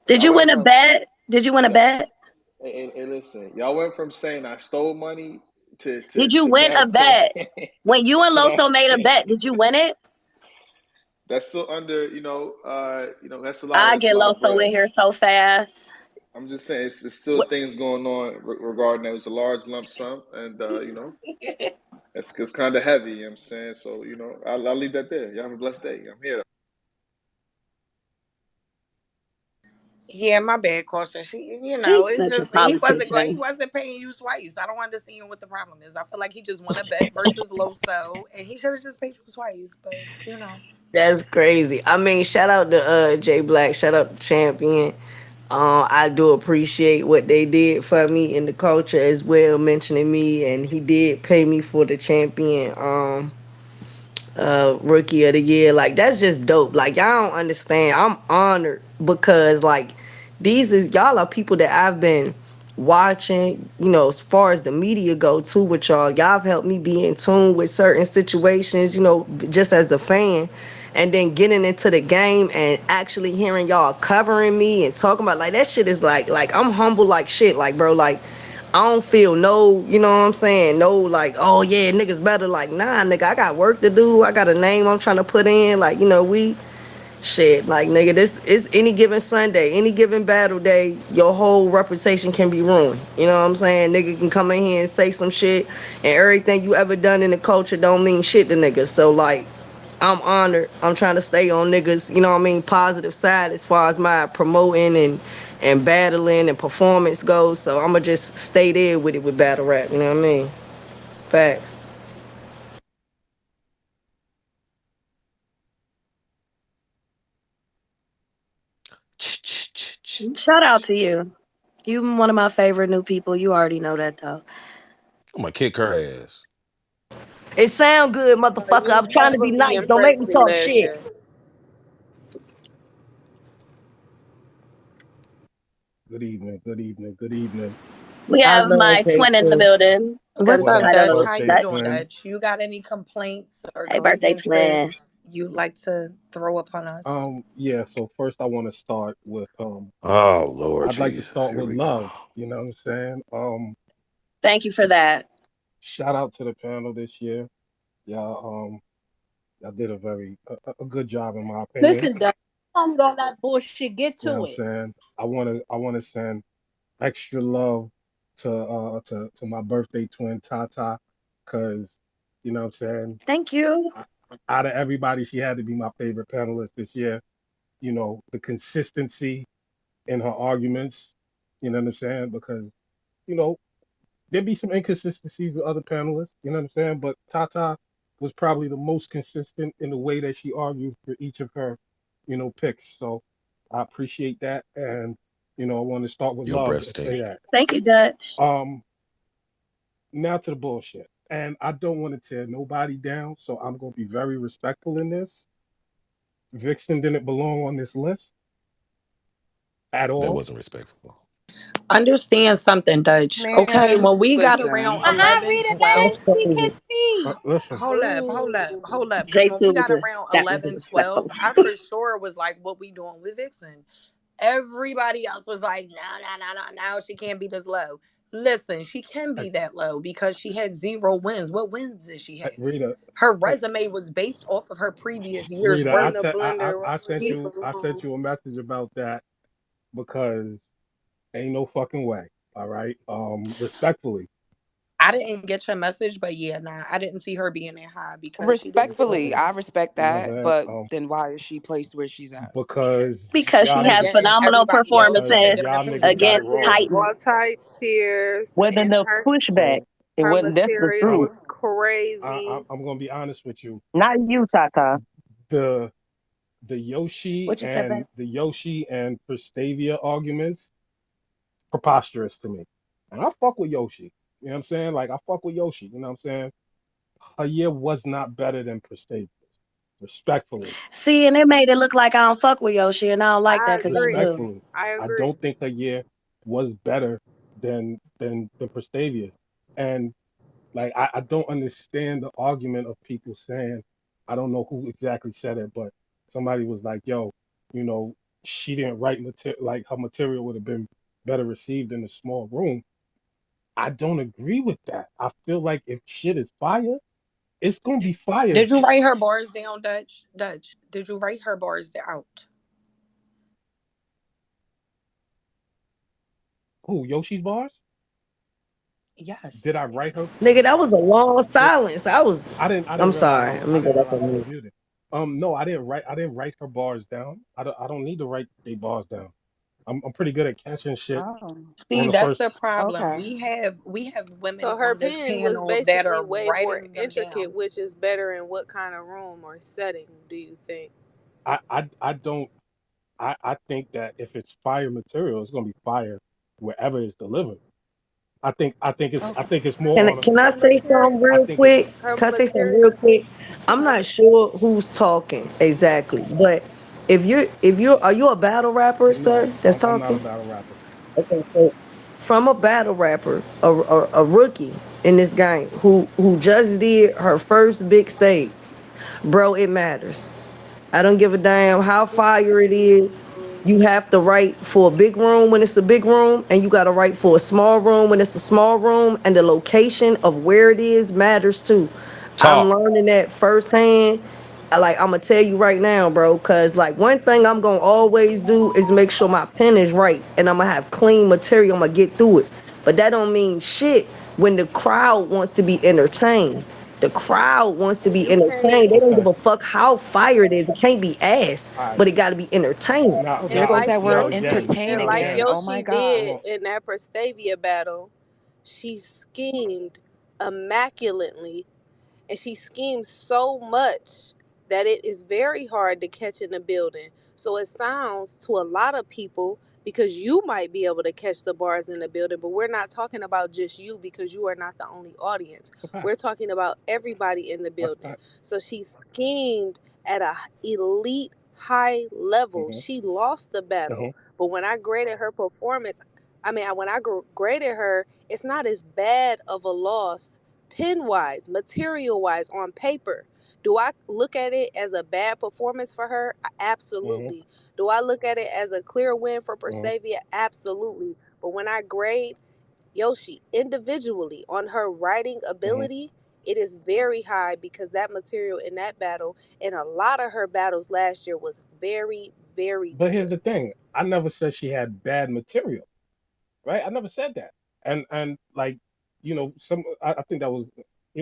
Did Y'all you went win a from bet? Did you win a yeah. bet? Hey, listen. Y'all went from saying I stole money to to Did you to win now a saying bet? When you and to now Loso made a saying bet, did you win it? that's still under. That's a lot. I That's a get lot of Loso bread. in here so fast. I'm just saying it's still What? things going on regarding that. It was a large lump sum, and it's kind of heavy. You know what I'm saying? So I'll leave that there. Y'all have a blessed day. I'm here. Yeah, my bad, caution. He's It's such a just he wasn't going. He politician. wasn't paying you twice. I don't understand what the problem is. I feel like he just won a bet versus Loso, and he should have just paid you twice. But That's crazy. I mean, shout out to Jay Black, shout out to Champion. I do appreciate what they did for me in the culture as well, mentioning me, and he did pay me for the champion. Rookie of the year. Like that's just dope. Like y'all don't understand. I'm honored because like these is y'all are people that I've been watching, as far as the media go too with y'all. Y'all have helped me be in tune with certain situations, just as a fan. And then getting into the game and actually hearing y'all covering me and talking about like that shit is like I'm humble like shit. Like bro, like I don't feel no, you know what I'm saying? No, like, oh yeah, niggas better. Like, nah, nigga, I got work to do. I got a name I'm trying to put in. Like, we shit. Like, nigga, this is any given Sunday, any given battle day, your whole reputation can be ruined. You know what I'm saying? Nigga can come in here and say some shit, and everything you ever done in the culture don't mean shit to niggas. So, like, I'm honored. I'm trying to stay on niggas, positive side as far as my promoting and battling and performance goes. So I'ma just stay there with it with battle rap. You know what I mean? Facts. Shout out to you. You one of my favorite new people. You already know that though. I'm gonna kick her ass. It sound good, motherfucker. you I'm trying to be definitely nice. Don't make impressed me me talk last shit. year. Good evening, good evening, good evening. We I have love my twin in the K2. building. What's Goes What up, by up, the Dutch? little How birthday you Dutch. doing, twin? Dutch? You got any complaints or Hey, birthday twin. grievances you'd like to throw upon us? Yeah, so first I want to start with Oh Lord I'd like to Jesus, start here with we go. love, you know what I'm saying? Thank you for that. Shout out to the panel this year. Y'all did a very a good job in my opinion. Listen, Dutch, on with all that bullshit. Get You know to what I'm it. saying? I want to send extra love to my birthday twin Tata cuz you know what I'm saying? Thank you. I, Out of everybody she had to be my favorite panelist this year. The consistency in her arguments. You know what I'm saying? Because you know there'd be some inconsistencies with other panelists. You know what I'm saying? But Tata was probably the most consistent in the way that she argued for each of her, picks. So I appreciate that, and I want to start with Your love breath and say stink. that. Thank you, Dutch. Um, Now to the bullshit, and I don't want to tear nobody down, so I'm gonna be very respectful in this. Vixen didn't belong on this list at That all. wasn't respectful. Understand something, Dutch. Okay, Man, when we got listen. around Read 11, it, That's 12. let him speak crazy. his piece. Listen, Hold up. Because when we J2 got was around that was 11, disrespectful. 12, I for sure was like, what we doing with Vixen? Everybody else was like, no, she can't be this low. Listen, she can hey, be that low because she had zero wins. What wins did she have? Rita, Her hey, resume was based off of her previous year's Rita, work. I sent you a message about that because ain't no fucking way. All right. Respectfully. I didn't get your message, but yeah, nah, I didn't see her being that high because she didn't do Respectfully, Okay. I things. respect You know what I'm that, saying? but then why is she placed where she's at? Because Because she y'all has niggas, Again, phenomenal everybody else because has a performances different y'all opinion. niggas got it against It was wrong. Titans. all type tears, Wasn't and enough pushback. So It her wasn't. That's the material truth. I'm was crazy. I'm gonna be honest with you. Not you, Tata. The the What you said, babe? Yoshi and Prestavia arguments preposterous to me. And I fuck with Yoshi. You know what I'm saying? Like I fuck with Yoshi. You know what I'm saying? Her year was not better than Prestavia's. Respectfully. See, and it made it look like I don't fuck with Yoshi, and I don't like that I because I agree. do. Respectfully. I I agree. don't think her year was better than Prestavia's. And like I don't understand the argument of people saying, I don't know who exactly said it, but somebody was like, yo, you know, she didn't write material like her material would have been better received in a small room. I don't agree with that. I feel like if shit is fire, it's gonna be fire. Did you write her bars down, Dutch? Dutch, did you write her bars out? Who, Yoshi's bars? Yes. Did I write her? Nigga, that was a long Did silence. I was. I I'm didn't realize sorry. Let I me go didn't back realize on I was mute. muted. No, I didn't write her bars down. I don't need to write they bars down. I'm pretty good at catching shit Oh, on See, the that's the first. problem. okay. We have women So her on this pen was panel that basically are way more writing them intricate, down. which is better in what kind of room or setting do you think? I don't. I think that if it's fire material, it's gonna be fire wherever it's delivered. I Okay. think it's more Can on a. can I Her say something material, I real think it's quick? her Can I say something real material. quick? I'm Her, not sure who's talking exactly, but if you're are you a battle rapper, sir? no. That's I'm not a talking. battle rapper. Okay, so from a battle rapper, a rookie in this game who just did her first big stage, bro, it matters. I don't give a damn how fire it is. You have to write for a big room when it's a big room, and you got to write for a small room when it's a small room, and the location of where it is matters too. I'm Talk. learning that firsthand. Like I'm gonna tell you right now, bro, cause like one thing I'm gonna always do is make sure my pen is right, and I'm gonna have clean material. I'm gonna get through it, but that don't mean shit when the crowd wants to be entertained. The crowd wants to be you can't, entertained. They don't Okay. give a fuck how fire it is. It can't be ass, All right. but it got to be entertaining. Now Oh, there and goes now like that word now Yoshi, again. and entertain Now like again. again. Oh my Yoshi God. Hold did on. in that Prestavia battle, she schemed immaculately, and she schemes so much that it is very hard to catch in the building. So it sounds to a lot of people, because you might be able to catch the bars in the building, but we're not talking about just you because you are not the only audience. That's a fact. We're talking about everybody in the That's a building. fact. So she schemed at a elite high level. Hmm. She lost the battle, Hmm. but when I graded her performance, I mean, when I graded her, it's not as bad of a loss pen wise, material wise, on paper. Do I look at it as a bad performance for her? Hmm. Absolutely. Do I look at it as a clear win for Hmm. Perstavia? Absolutely. But when I grade Yoshi individually on her writing Hmm. ability, it is very high because that material in that battle and a lot of her battles last year was very, very But here's good. the thing. I never said she had bad material, right? I never said that. And like, some I think that was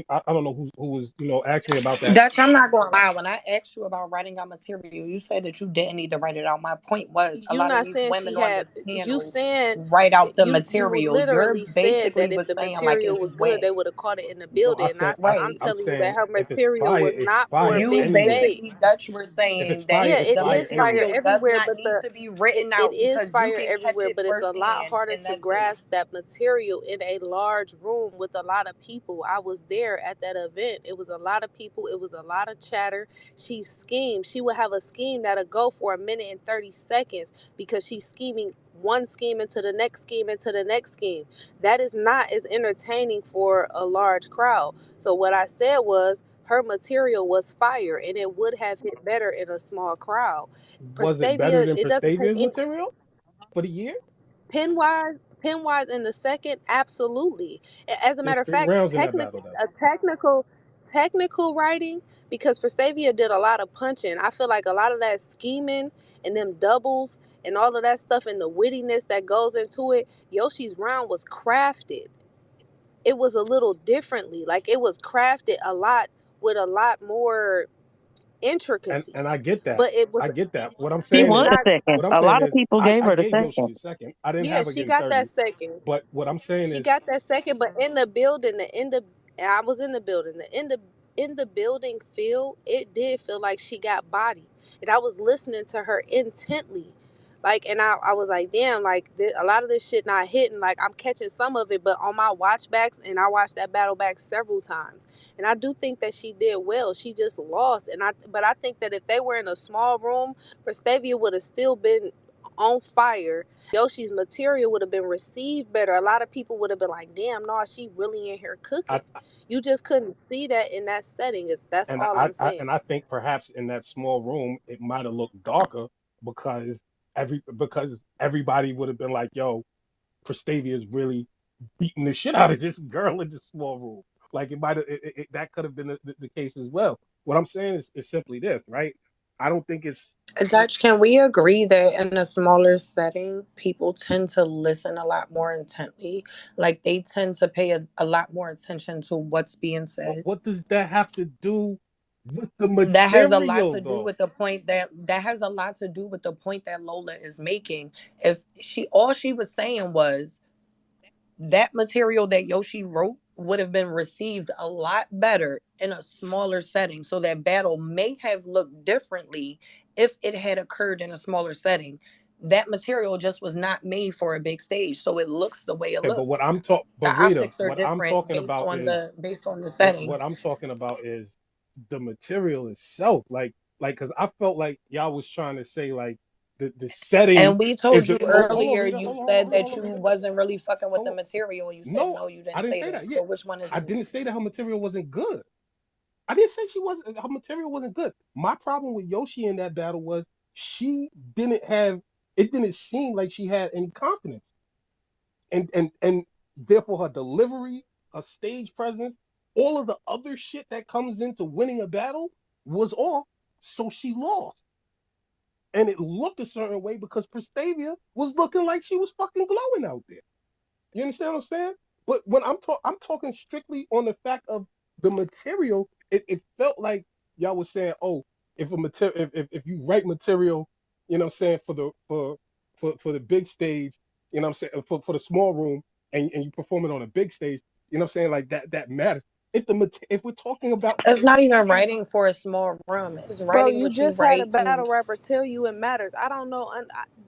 I don't know who was asked me about that. Dutch, I'm not gonna lie. When I asked you about writing out material, you said that you didn't need to write it out. My point was a You lot of not these saying women she on had, this you panel saying, write out the you material. You're literally said basically that if was the saying like material it's was good wet. they would have caught it in the No, building, and I'm Right. I'm telling you that saying her if it's material fire, was it's not for a fire big You anywhere. stage. basically Dutch were If it's saying that fire, Yeah, it's it the fire is fire material anywhere. does everywhere, not but need to be it, written it out is because you fire can catch everywhere, it but it's a lot firsthand harder and to that's it. grasp that material in a large room with a lot of people. I was there at that event. It was a lot of people. It was a lot of chatter. She schemed. She would have a scheme that'll go for a minute and 30 seconds because she's scheming one scheme into the next scheme into the next scheme. That is not as entertaining for a large crowd. So what I said was her material was fire and it would have hit better in a small crowd. Was it better Prestavia, than it doesn't take Prestavia's any material for the year? pen wise in the second, absolutely. As a There's matter of three fact, rounds in that battle though. technical writing, because Prestavia did a lot of punching. I feel like a lot of that scheming and them doubles and all of that stuff and the wittiness that goes into it, Yoshi's round was crafted. It was a little differently. Like it was crafted a lot with a lot more And intricacy. I get that. But it was I get that. She it's won the not. second. A lot of people gave I her the gave Yoshi second. the second. I didn't Yeah, have her she getting got that 30. second. But what I'm saying She is got that second, but in the building, and I was in the building, in the building feel, it did feel like she got bodied, and I was listening to her intently, like, and I was like, damn, like a lot of this shit not hitting, like I'm catching some of it, but on my watch backs, and I watched that battle back several times, and I do think that she did well. She just lost, but I think that if they were in a small room, Prestavia would have still been on fire. Yoshi's material would have been received better. A lot of people would have been like, "Damn, no, she really in here I cooking." You just couldn't see that in that setting. Is That's and all I'm saying. I think perhaps in that small room it might have looked darker because everybody would have been like, yo, Prestavia's really beating the shit out of this girl in this small room. Like it might have that could have been the case as well. What I'm saying is simply this, right? I don't think it's. Dutch, can we agree that in a smaller setting, people tend to listen a lot more intently? Like they tend to pay a lot more attention to what's being But said. what does that have to do with the That has a lot material, to do though? with the point that has a lot to do with the point that Lola is making. If she all she was saying was that material that Yoshi wrote would have been received a lot better in a smaller setting. So that battle may have looked differently if it had occurred in a smaller setting. That material just was not made for a big stage, so it looks the way it Okay, but looks. but The Rita, optics are what I'm different talking about is based on the what setting. what I'm talking about is the material itself. Like, cause I felt like y'all was trying to say like the setting And we is told you the. Hold on, earlier, Rita. you Hold said on, that hold on, you Rita. wasn't really fucking with Hold the on. material. And you said No, no, you I didn't didn't say say that. that. Yeah, So which one is I you? didn't say that her material wasn't good. I didn't say her material wasn't good. My problem with Yoshi in that battle was she didn't have. It didn't seem like she had any confidence, and therefore her delivery, her stage presence, all of the other shit that comes into winning a battle was off. So she lost, and it looked a certain way because Prestavia was looking like she was fucking glowing out there. You understand what I'm saying? But when I'm talking strictly on the fact of the material. It felt like y'all was saying, oh, if a material, if you write material, you know what I'm saying, for the big stage, you know what I'm saying, for the small room, and you perform it on a big stage, you know what I'm saying, like that matters. If we're talking about, It's not even writing for a small room. It's Bro, writing you what you just had a write and battle rapper tell you it matters. I don't know.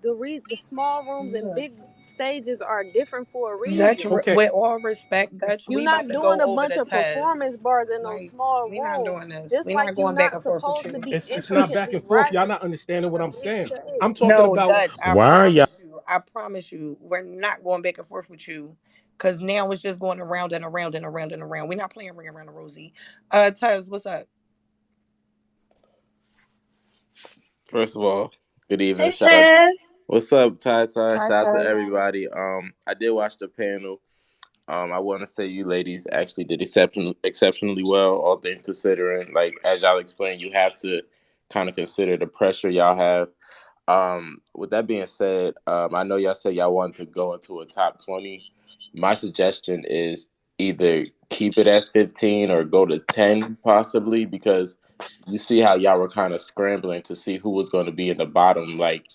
The small rooms and yeah. big stages are different for a Dutch, reason. okay, with all respect, Dutch, You're we about not to doing go a over bunch the of test. performance bars in those Like, small we not rooms. doing this. Just We like not you're going back not and forth with supposed to you. be it's not back intricately and forth. Y'all writing not understanding what a I'm big saying. stage. I'm talking No, about. Dutch, I Why are y'all? promise you. I promise you. We're not going back and forth with you. Cause now it's just going around and around and around and around. We're not playing ring around the rosy. Tez, what's up? First of all, good evening. Hey, Shout out. sis. What's up, Ty Ty? Hi, Shout out to Tez. everybody. I did watch the panel. I want to say you ladies actually did exceptionally well, all things considering. Like as y'all explained, you have to kind of consider the pressure y'all have. With that being said, I know y'all said y'all want to go into a top 20. My suggestion is either keep it at 15 or go to 10 possibly because you see how y'all were kind of scrambling to see who was going to be in the bottom like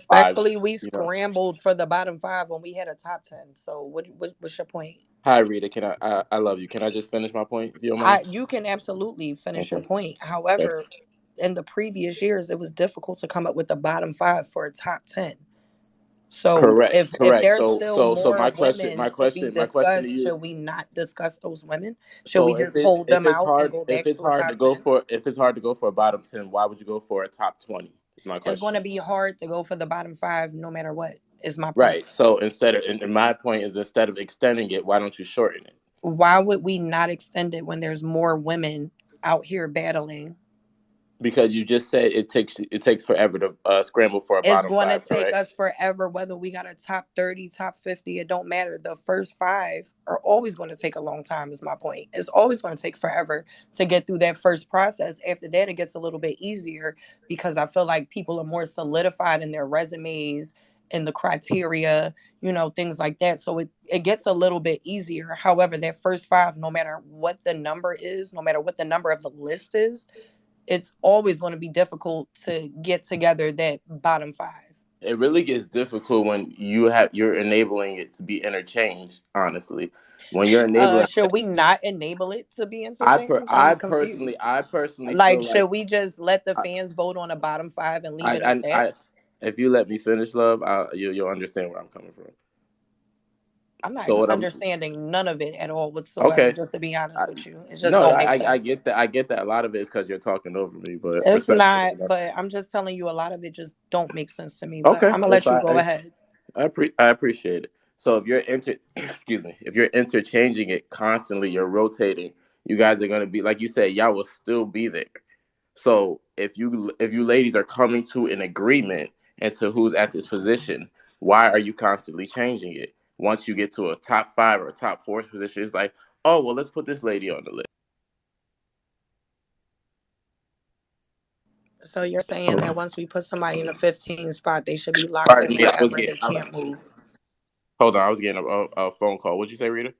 five, Respectfully, we you know. scrambled for the bottom five when we had a top 10. So what's your point? Hi Rita, can I love you. Can I just finish my point if you don't mind? You can absolutely finish your Okay. point. Okay. However, in the previous years, it was difficult to come up with the bottom five for a top 10. So Correct. if Correct. there's So still so so more my question women my to be question my question to discussed, you. should we not discuss those women? Should we So just hold them out and go if back it's to a hard to top go 10? for if it's hard to go for a bottom 10, why would you go for a top 20? Is my It's going question. to be hard to go for the bottom five no matter what, is my point. Right. So and my point is instead of extending it, why don't you shorten it? Why would we not extend it when there's more women out here battling? Because you just said it takes forever to scramble for a It's bottom going to five, take correct? us forever whether we got a top 30, top 50. It don't matter. The first five are always going to take a long time, is my point. It's always going to take forever to get through that first process. After that, it gets a little bit easier because I feel like people are more solidified in their resumes and the criteria, things like that. So it gets a little bit easier. However, that first five, no matter what the number is, no matter what the number of the list is, it's always going to be difficult to get together that bottom five. It really gets difficult when you're enabling it to be interchanged, honestly. When you're enabling Should we not enable it to be interchanged? I'm confused. I personally Like, feel should like we just let the I, fans vote on a bottom five and leave I, it at that? if you let me finish, love, you'll understand where I'm coming from. I'm not So what I'm understanding none of it at all whatsoever, okay. just to be I, honest with you. It just no, don't make I sense. get that. I get that. A lot of it is because you're talking over me, but It's respectfully, not, but I'm just telling you a lot of it just don't make sense to me. But okay. I'm gonna If let you go ahead. I appreciate it. So if you're excuse me, if you're interchanging it constantly, you're rotating. You guys are gonna be like you said, y'all will still be there. So if you ladies are coming to an agreement as to who's at this position, why are you constantly changing it? Once you get to a top five or a top four position, it's like, oh well, let's put this lady on the list. So you're saying Hold that on. once we put somebody in a 15 spot, they should be locked Pardon in me. I was forever. getting. They can't move. Hold on. I was getting a phone call. What'd you say, Rita?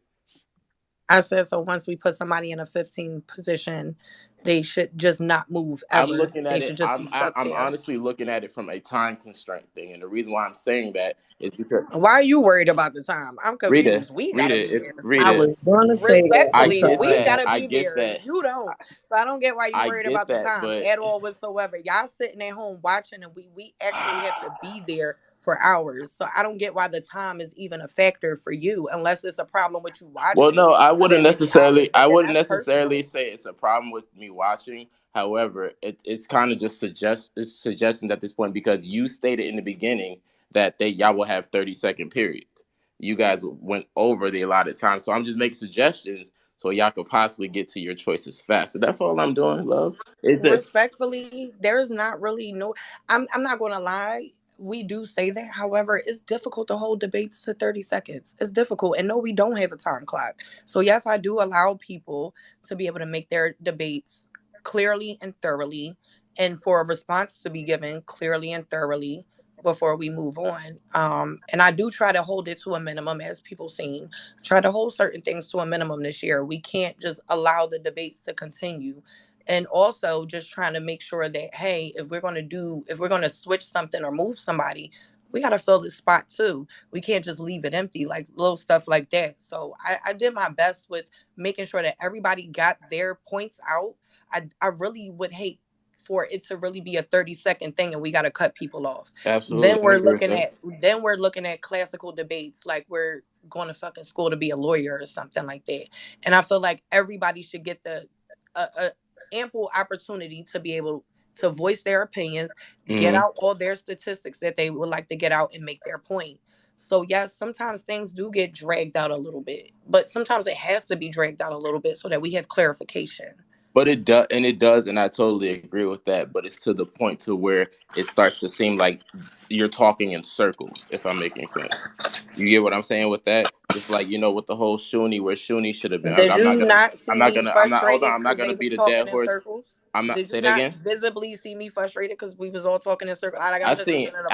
I said so once we put somebody in a 15 position, they should just not move I'm ever. looking They at it. should just be stuck I'm there. honestly looking at it from a time constraint thing, and the reason why I'm saying that is because Why are you worried about the time? I'm Rita, confused. We gotta Rita, be if there. I Rita, was gonna say that. I I'm Respectfully, get we sorry. that. gotta I be get there. that. You don't. So I don't get why you I worried get about the that. time But at all whatsoever. Y'all sitting at home watching and we actually have to be there for hours. So I don't get why the time is even a factor for you unless it's a problem with you well, watching no, for that many hours. But I then wouldn't that's necessarily personal. say it's a problem with me watching. However, it's kind of just it's suggestions at this point because you stated in the beginning that y'all will have 30-second periods. You guys went over the allotted time, so I'm just making suggestions so y'all could possibly get to your choices faster. That's all I'm doing, love. It's a Respectfully, there's not really no I'm not gonna lie. We do say that. However, it's difficult to hold debates to 30 seconds. It's difficult. And no, we don't have a time clock. So yes, I do allow people to be able to make their debates clearly and thoroughly and for a response to be given clearly and thoroughly before we move on. And I do try to hold it to a minimum as people seen. Try to hold certain things to a minimum this year. We can't just allow the debates to continue and also just trying to make sure that hey, if we're going to switch something or move somebody, we got to fill the spot too. We can't just leave it empty, like little stuff like that. So I did my best with making sure that everybody got their points out. I really would hate for it to really be a 30-second thing and we got to cut people off. absolutely. then I we're agree with looking that. at then we're looking at classical debates like we're going to fucking school to be a lawyer or something like that. And I feel like everybody should get the a ample opportunity to be able to voice their opinions, get Hmm. out all their statistics that they would like to get out and make their point. So yes, sometimes things do get dragged out a little bit, but sometimes it has to be dragged out a little bit so that we have clarification. But it does, and I totally agree with that. But it's to the point to where it starts to seem like you're talking in circles. If I'm making sense, you get what I'm saying with that. Just like with the whole Shuni, where Shuni should have been. Did you not see me I'm not. Hold on, frustrated I'm not because gonna they beat was a dead talking in horse. circles? I'm not. Did you Say that not again. visibly see me frustrated because we was all talking in circles? Like I'm just beating it about.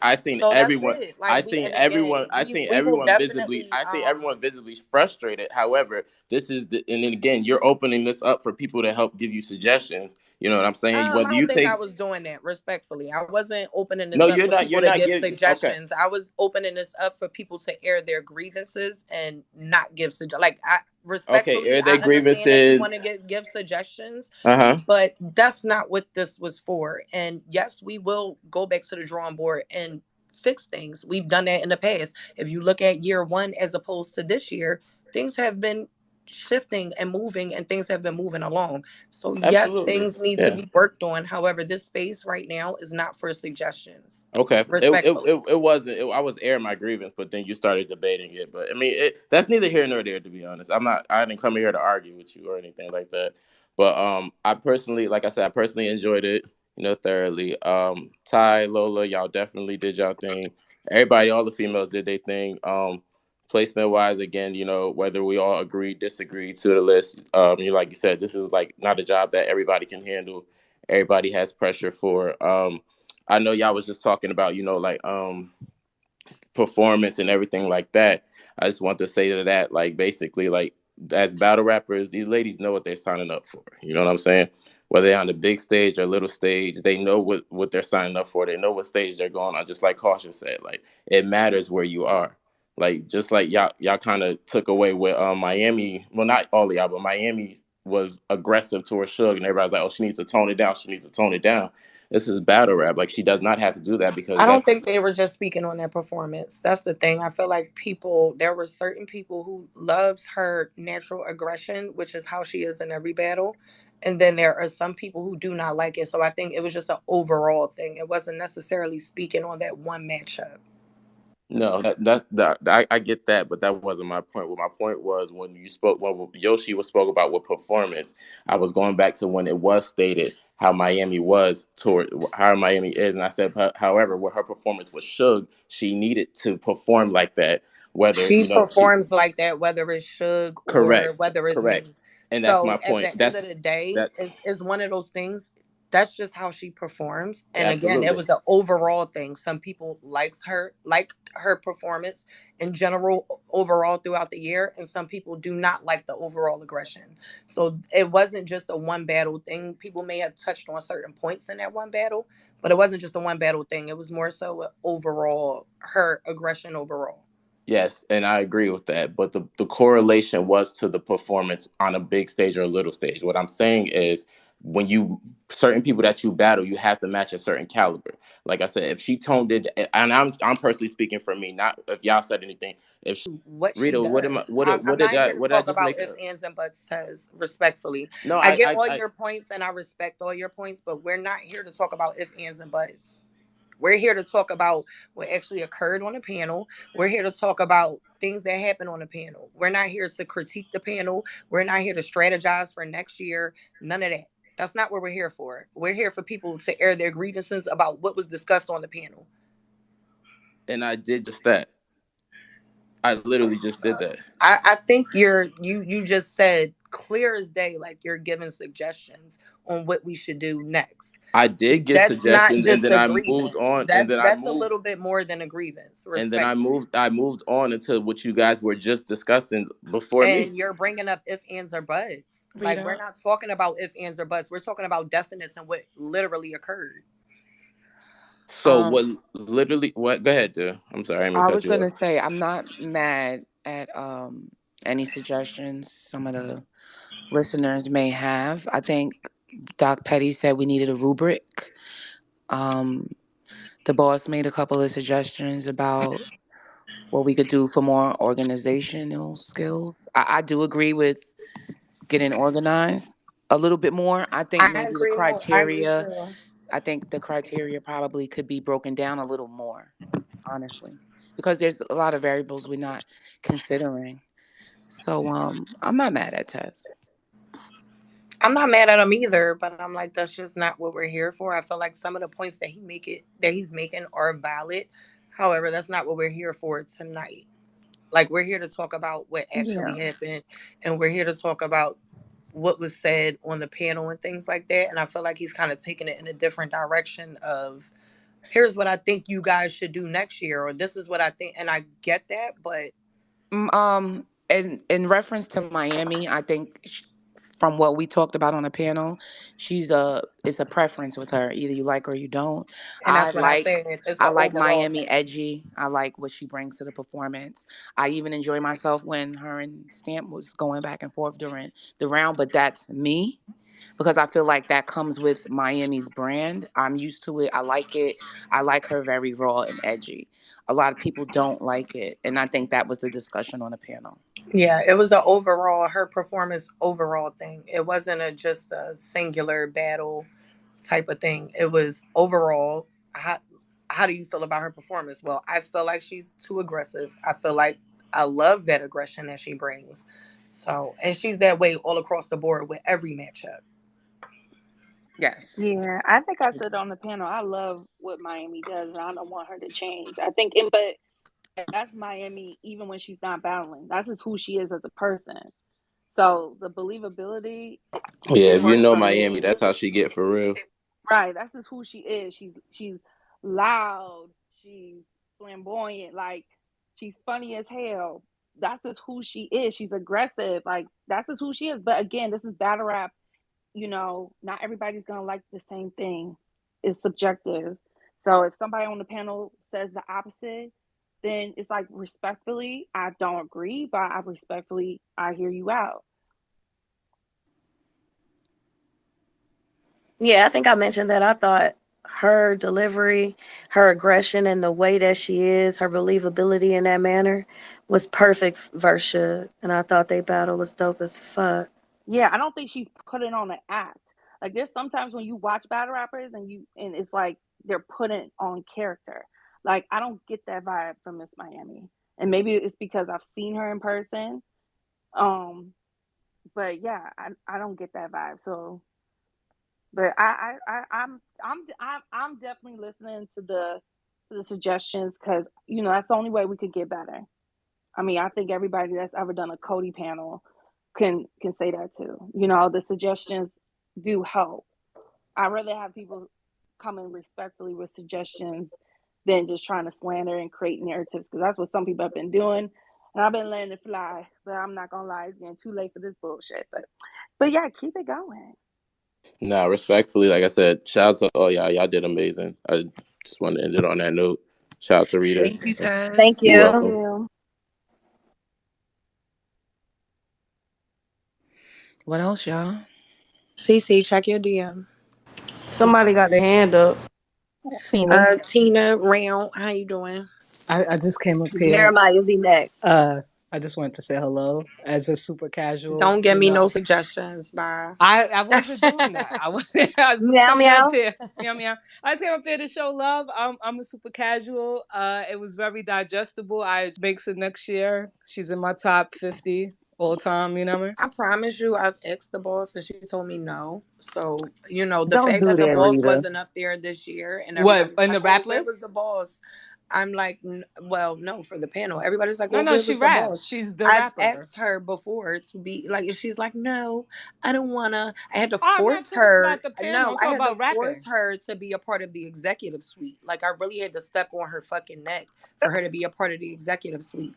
I seen So that's everyone. it. Like we and again, I we seen we will everyone visibly. definitely I seen everyone visibly frustrated. However, and then again, you're opening this up for people to help give you suggestions. You know what I'm saying? I Whether you don't think I take was doing that respectfully. I wasn't opening no, this up for you're people to not give giving. Okay, suggestions. I was opening this up for people to air their grievances and not give like I okay. respectfully, Air their I understand that you want grievances. to give suggestions, Uh huh. but that's not what this was for. And yes, we will go back to the drawing board and fix things. We've done that in the past. If you look at year 1 as opposed to this year, things have been shifting and moving and things have been moving along. So yes, Absolutely. things need to Yeah. be worked on. However, this space right now is not for suggestions. Okay. Respectfully. It wasn't. I was airing my grievance, but then you started debating it. But I mean, that's neither here nor there. To be honest, I'm not. I didn't come here to argue with you or anything like that. But I personally, like I said, I personally enjoyed it. Thoroughly. Ty, Lola, y'all definitely did y'all thing. Everybody, all the females did their thing. Placement wise, again, whether we all agree, disagree to the list. Like you said, this is like not a job that everybody can handle. Everybody has pressure for. I know y'all was just talking about, like performance and everything like that. I just want to say to that, like basically, like as battle rappers, these ladies know what they're signing up for. You know what I'm saying? Whether they're on the big stage or little stage, they know what they're signing up for. They know what stage they're going on. Just like Caution said, like it matters where you are. Like just like y'all kind of took away with Miami. Well, not all of y'all, but Miami was aggressive towards Suge, and everybody's like, "Oh, she needs to tone it down. She needs to tone it down." This is battle rap. Like she does not have to do that because I don't that's think they were just speaking on their performance. That's the thing. I feel like there were certain people who loves her natural aggression, which is how she is in every battle. And then there are some people who do not like it. So I think it was just an overall thing. It wasn't necessarily speaking on that one matchup. no, I get that, but that wasn't my point. What my point was when Yoshi was spoke about with performance, I was going back to when it was stated how Miami was toward how Miami is, and I said, however, with her performance with Suge, she needed to perform like that. Whether She she performs like that, whether it's Suge or correct, whether it's correct, me. and that's my So at point. the end of the day, That is one of those things. that's just how she performs. And again, it Absolutely. was an overall thing. Some people like her performance in general overall throughout the year, and some people do not like the overall aggression. So it wasn't just a one battle thing. People may have touched on certain points in that one battle, but it wasn't just a one battle thing. It was more so overall her aggression overall. Yes, and I agree with that. But the correlation was to the performance on a big stage or a little stage. What I'm saying is when you certain people that you battle, you have to match a certain caliber. Like I said, if she toned it, and I'm personally speaking for me, not if y'all said anything. If she, What she Rita, does. I'm what did not here that to what did I talk just about make if up? ands and buts says respectfully. No, I get all your points and I respect all your points, but we're not here to talk about if ands and buts. We're here to talk about what actually occurred on the panel. We're here to talk about things that happen on the panel. We're not here to critique the panel. We're not here to strategize for next year. None of that. That's not what we're here for. We're here for people to air their grievances about what was discussed on the panel. and I did just that. I literally just did that. I think you just said clear as day, like you're giving suggestions on what we should do next. I did give That's not suggestions, and just then a I moved grievance. on, and then I That's a moved little bit more than a grievance, and then respectfully. I moved on into what you guys were just discussing before me. And you're bringing up if ands or buts. Like we're Rita. not talking about if ands or buts. We're talking about definites and what literally occurred. So Um, what literally what go ahead, dude. I'm sorry, I didn't mean I to cut was you off. gonna say I'm not mad at any suggestions some of the listeners may have. I think Doc Petty said we needed a rubric. Um, the boss made a couple of suggestions about what we could do for more organizational skills. I do agree with getting organized a little bit more. I think maybe the I agree criteria, too. I think the criteria probably could be broken down a little more, honestly, because there's a lot of variables we're not considering. So I'm not mad at Tess. I'm not mad at him either, but I'm like, that's just not what we're here for. I feel like some of the points that he's making are valid. However, that's not what we're here for tonight. Like we're here to talk about what Yeah. actually happened, and we're here to talk about what was said on the panel and things like that. And I feel like he's kind of taking it in a different direction of here's what I think you guys should do next year, or this is what I think. And I get that, but In reference to Miami, I think from what we talked about on the panel, it's a preference with her. Either you like her or you don't. and I that's what I like said. It's I an like overall Miami thing. edgy. I like what she brings to the performance. I even enjoy myself when her and Stamp was going back and forth during the round, but that's me because I feel like that comes with Miami's brand. I'm used to it. I like it. I like her very raw and edgy. A lot of people don't like it, and I think that was the discussion on the panel. Yeah, it was the overall her performance overall thing. It wasn't a just a singular battle type of thing. It was overall how do you feel about her performance? Well, I feel like she's too aggressive. I feel like I love that aggression that she brings. So, and she's that way all across the board with every matchup. Yes. Yeah, I think I said on the panel, I love what Miami does, and I don't want her to change. I think, but that's Miami, even when she's not battling. That's just who she is as a person. So the believability Yeah, if you works know for Miami, me. that's how she get for real. Right, that's just who she is. She's loud. She's flamboyant. Like she's funny as hell. That's just who she is. She's aggressive. Like that's just who she is. But again, this is battle rap. Not everybody's gonna like the same thing. It's subjective. So if somebody on the panel says the opposite, then it's like respectfully, I don't agree, but I hear you out. Yeah, I think I mentioned that I thought her delivery, her aggression, and the way that she is, her believability in that manner was perfect versus Suge. And I thought they battle was dope as fuck. Yeah, I don't think she's putting on an act. Like there's sometimes when you watch battle rappers and it's like they're putting on character. Like I don't get that vibe from Miss Miami. And maybe it's because I've seen her in person. Um, but yeah, I don't get that vibe. So, but I'm definitely listening to the suggestions because that's the only way we could get better. I mean, I think everybody that's ever done a Cody panel can say that too. The suggestions do help. I'd rather have people coming respectfully with suggestions than just trying to slander and create narratives, because that's what some people have been doing. And I've been letting it fly. But I'm not gonna lie, it's getting too late for this bullshit. But yeah, keep it going. Nah, respectfully, like I said, shout out to all y'all. Y'all did amazing. I just wanted to end it on that note. Shout out to Rita. Thank you, Taz. Thank You're you. Thank welcome. you. What else, y'all? CC, check your DM. Somebody got their hand up. Tina. Tina Round, how you doing? I just came up here. Jeremiah, you'll be next. I just wanted to say hello as a super casual. Don't give me no suggestions. Bye. I wasn't doing that. I wasn't. I was just Meow coming up meow. here. Meow meow. I just came up here to show love. I'm a super casual. It was very digestible. I makes it next year. She's in my top 50 all time. You know what I mean? I promise you, I've asked the boss and she told me no. So, the Don't fact do that the that, boss Rita. wasn't up there this year and What everybody's in like, the oh, rap where was the list? boss? I'm like, well, no, for the panel. Everybody's like, No, well, no, where she was the raps. boss? She's the I've rapper. asked her before to be like, and she's like, no, I don't wanna. I had to Oh, I'm not force talking her. about the panel. No, I'm I talking had to about force rapping. her to be a part of the executive suite. Like, I really had to step on her fucking neck for her to be a part of the executive suite.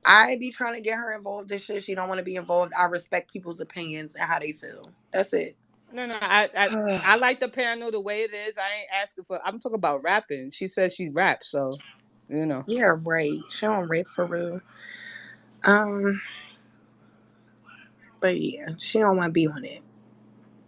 I be trying to get her involved in shit. She don't want to be involved. I respect people's opinions and how they feel. That's it. No, no, I like the panel the way it is. I ain't asking for. I'm talking about rapping. She says she raps, so you know. Yeah, right. She don't rape for real. Um, but yeah, she don't want to be on it.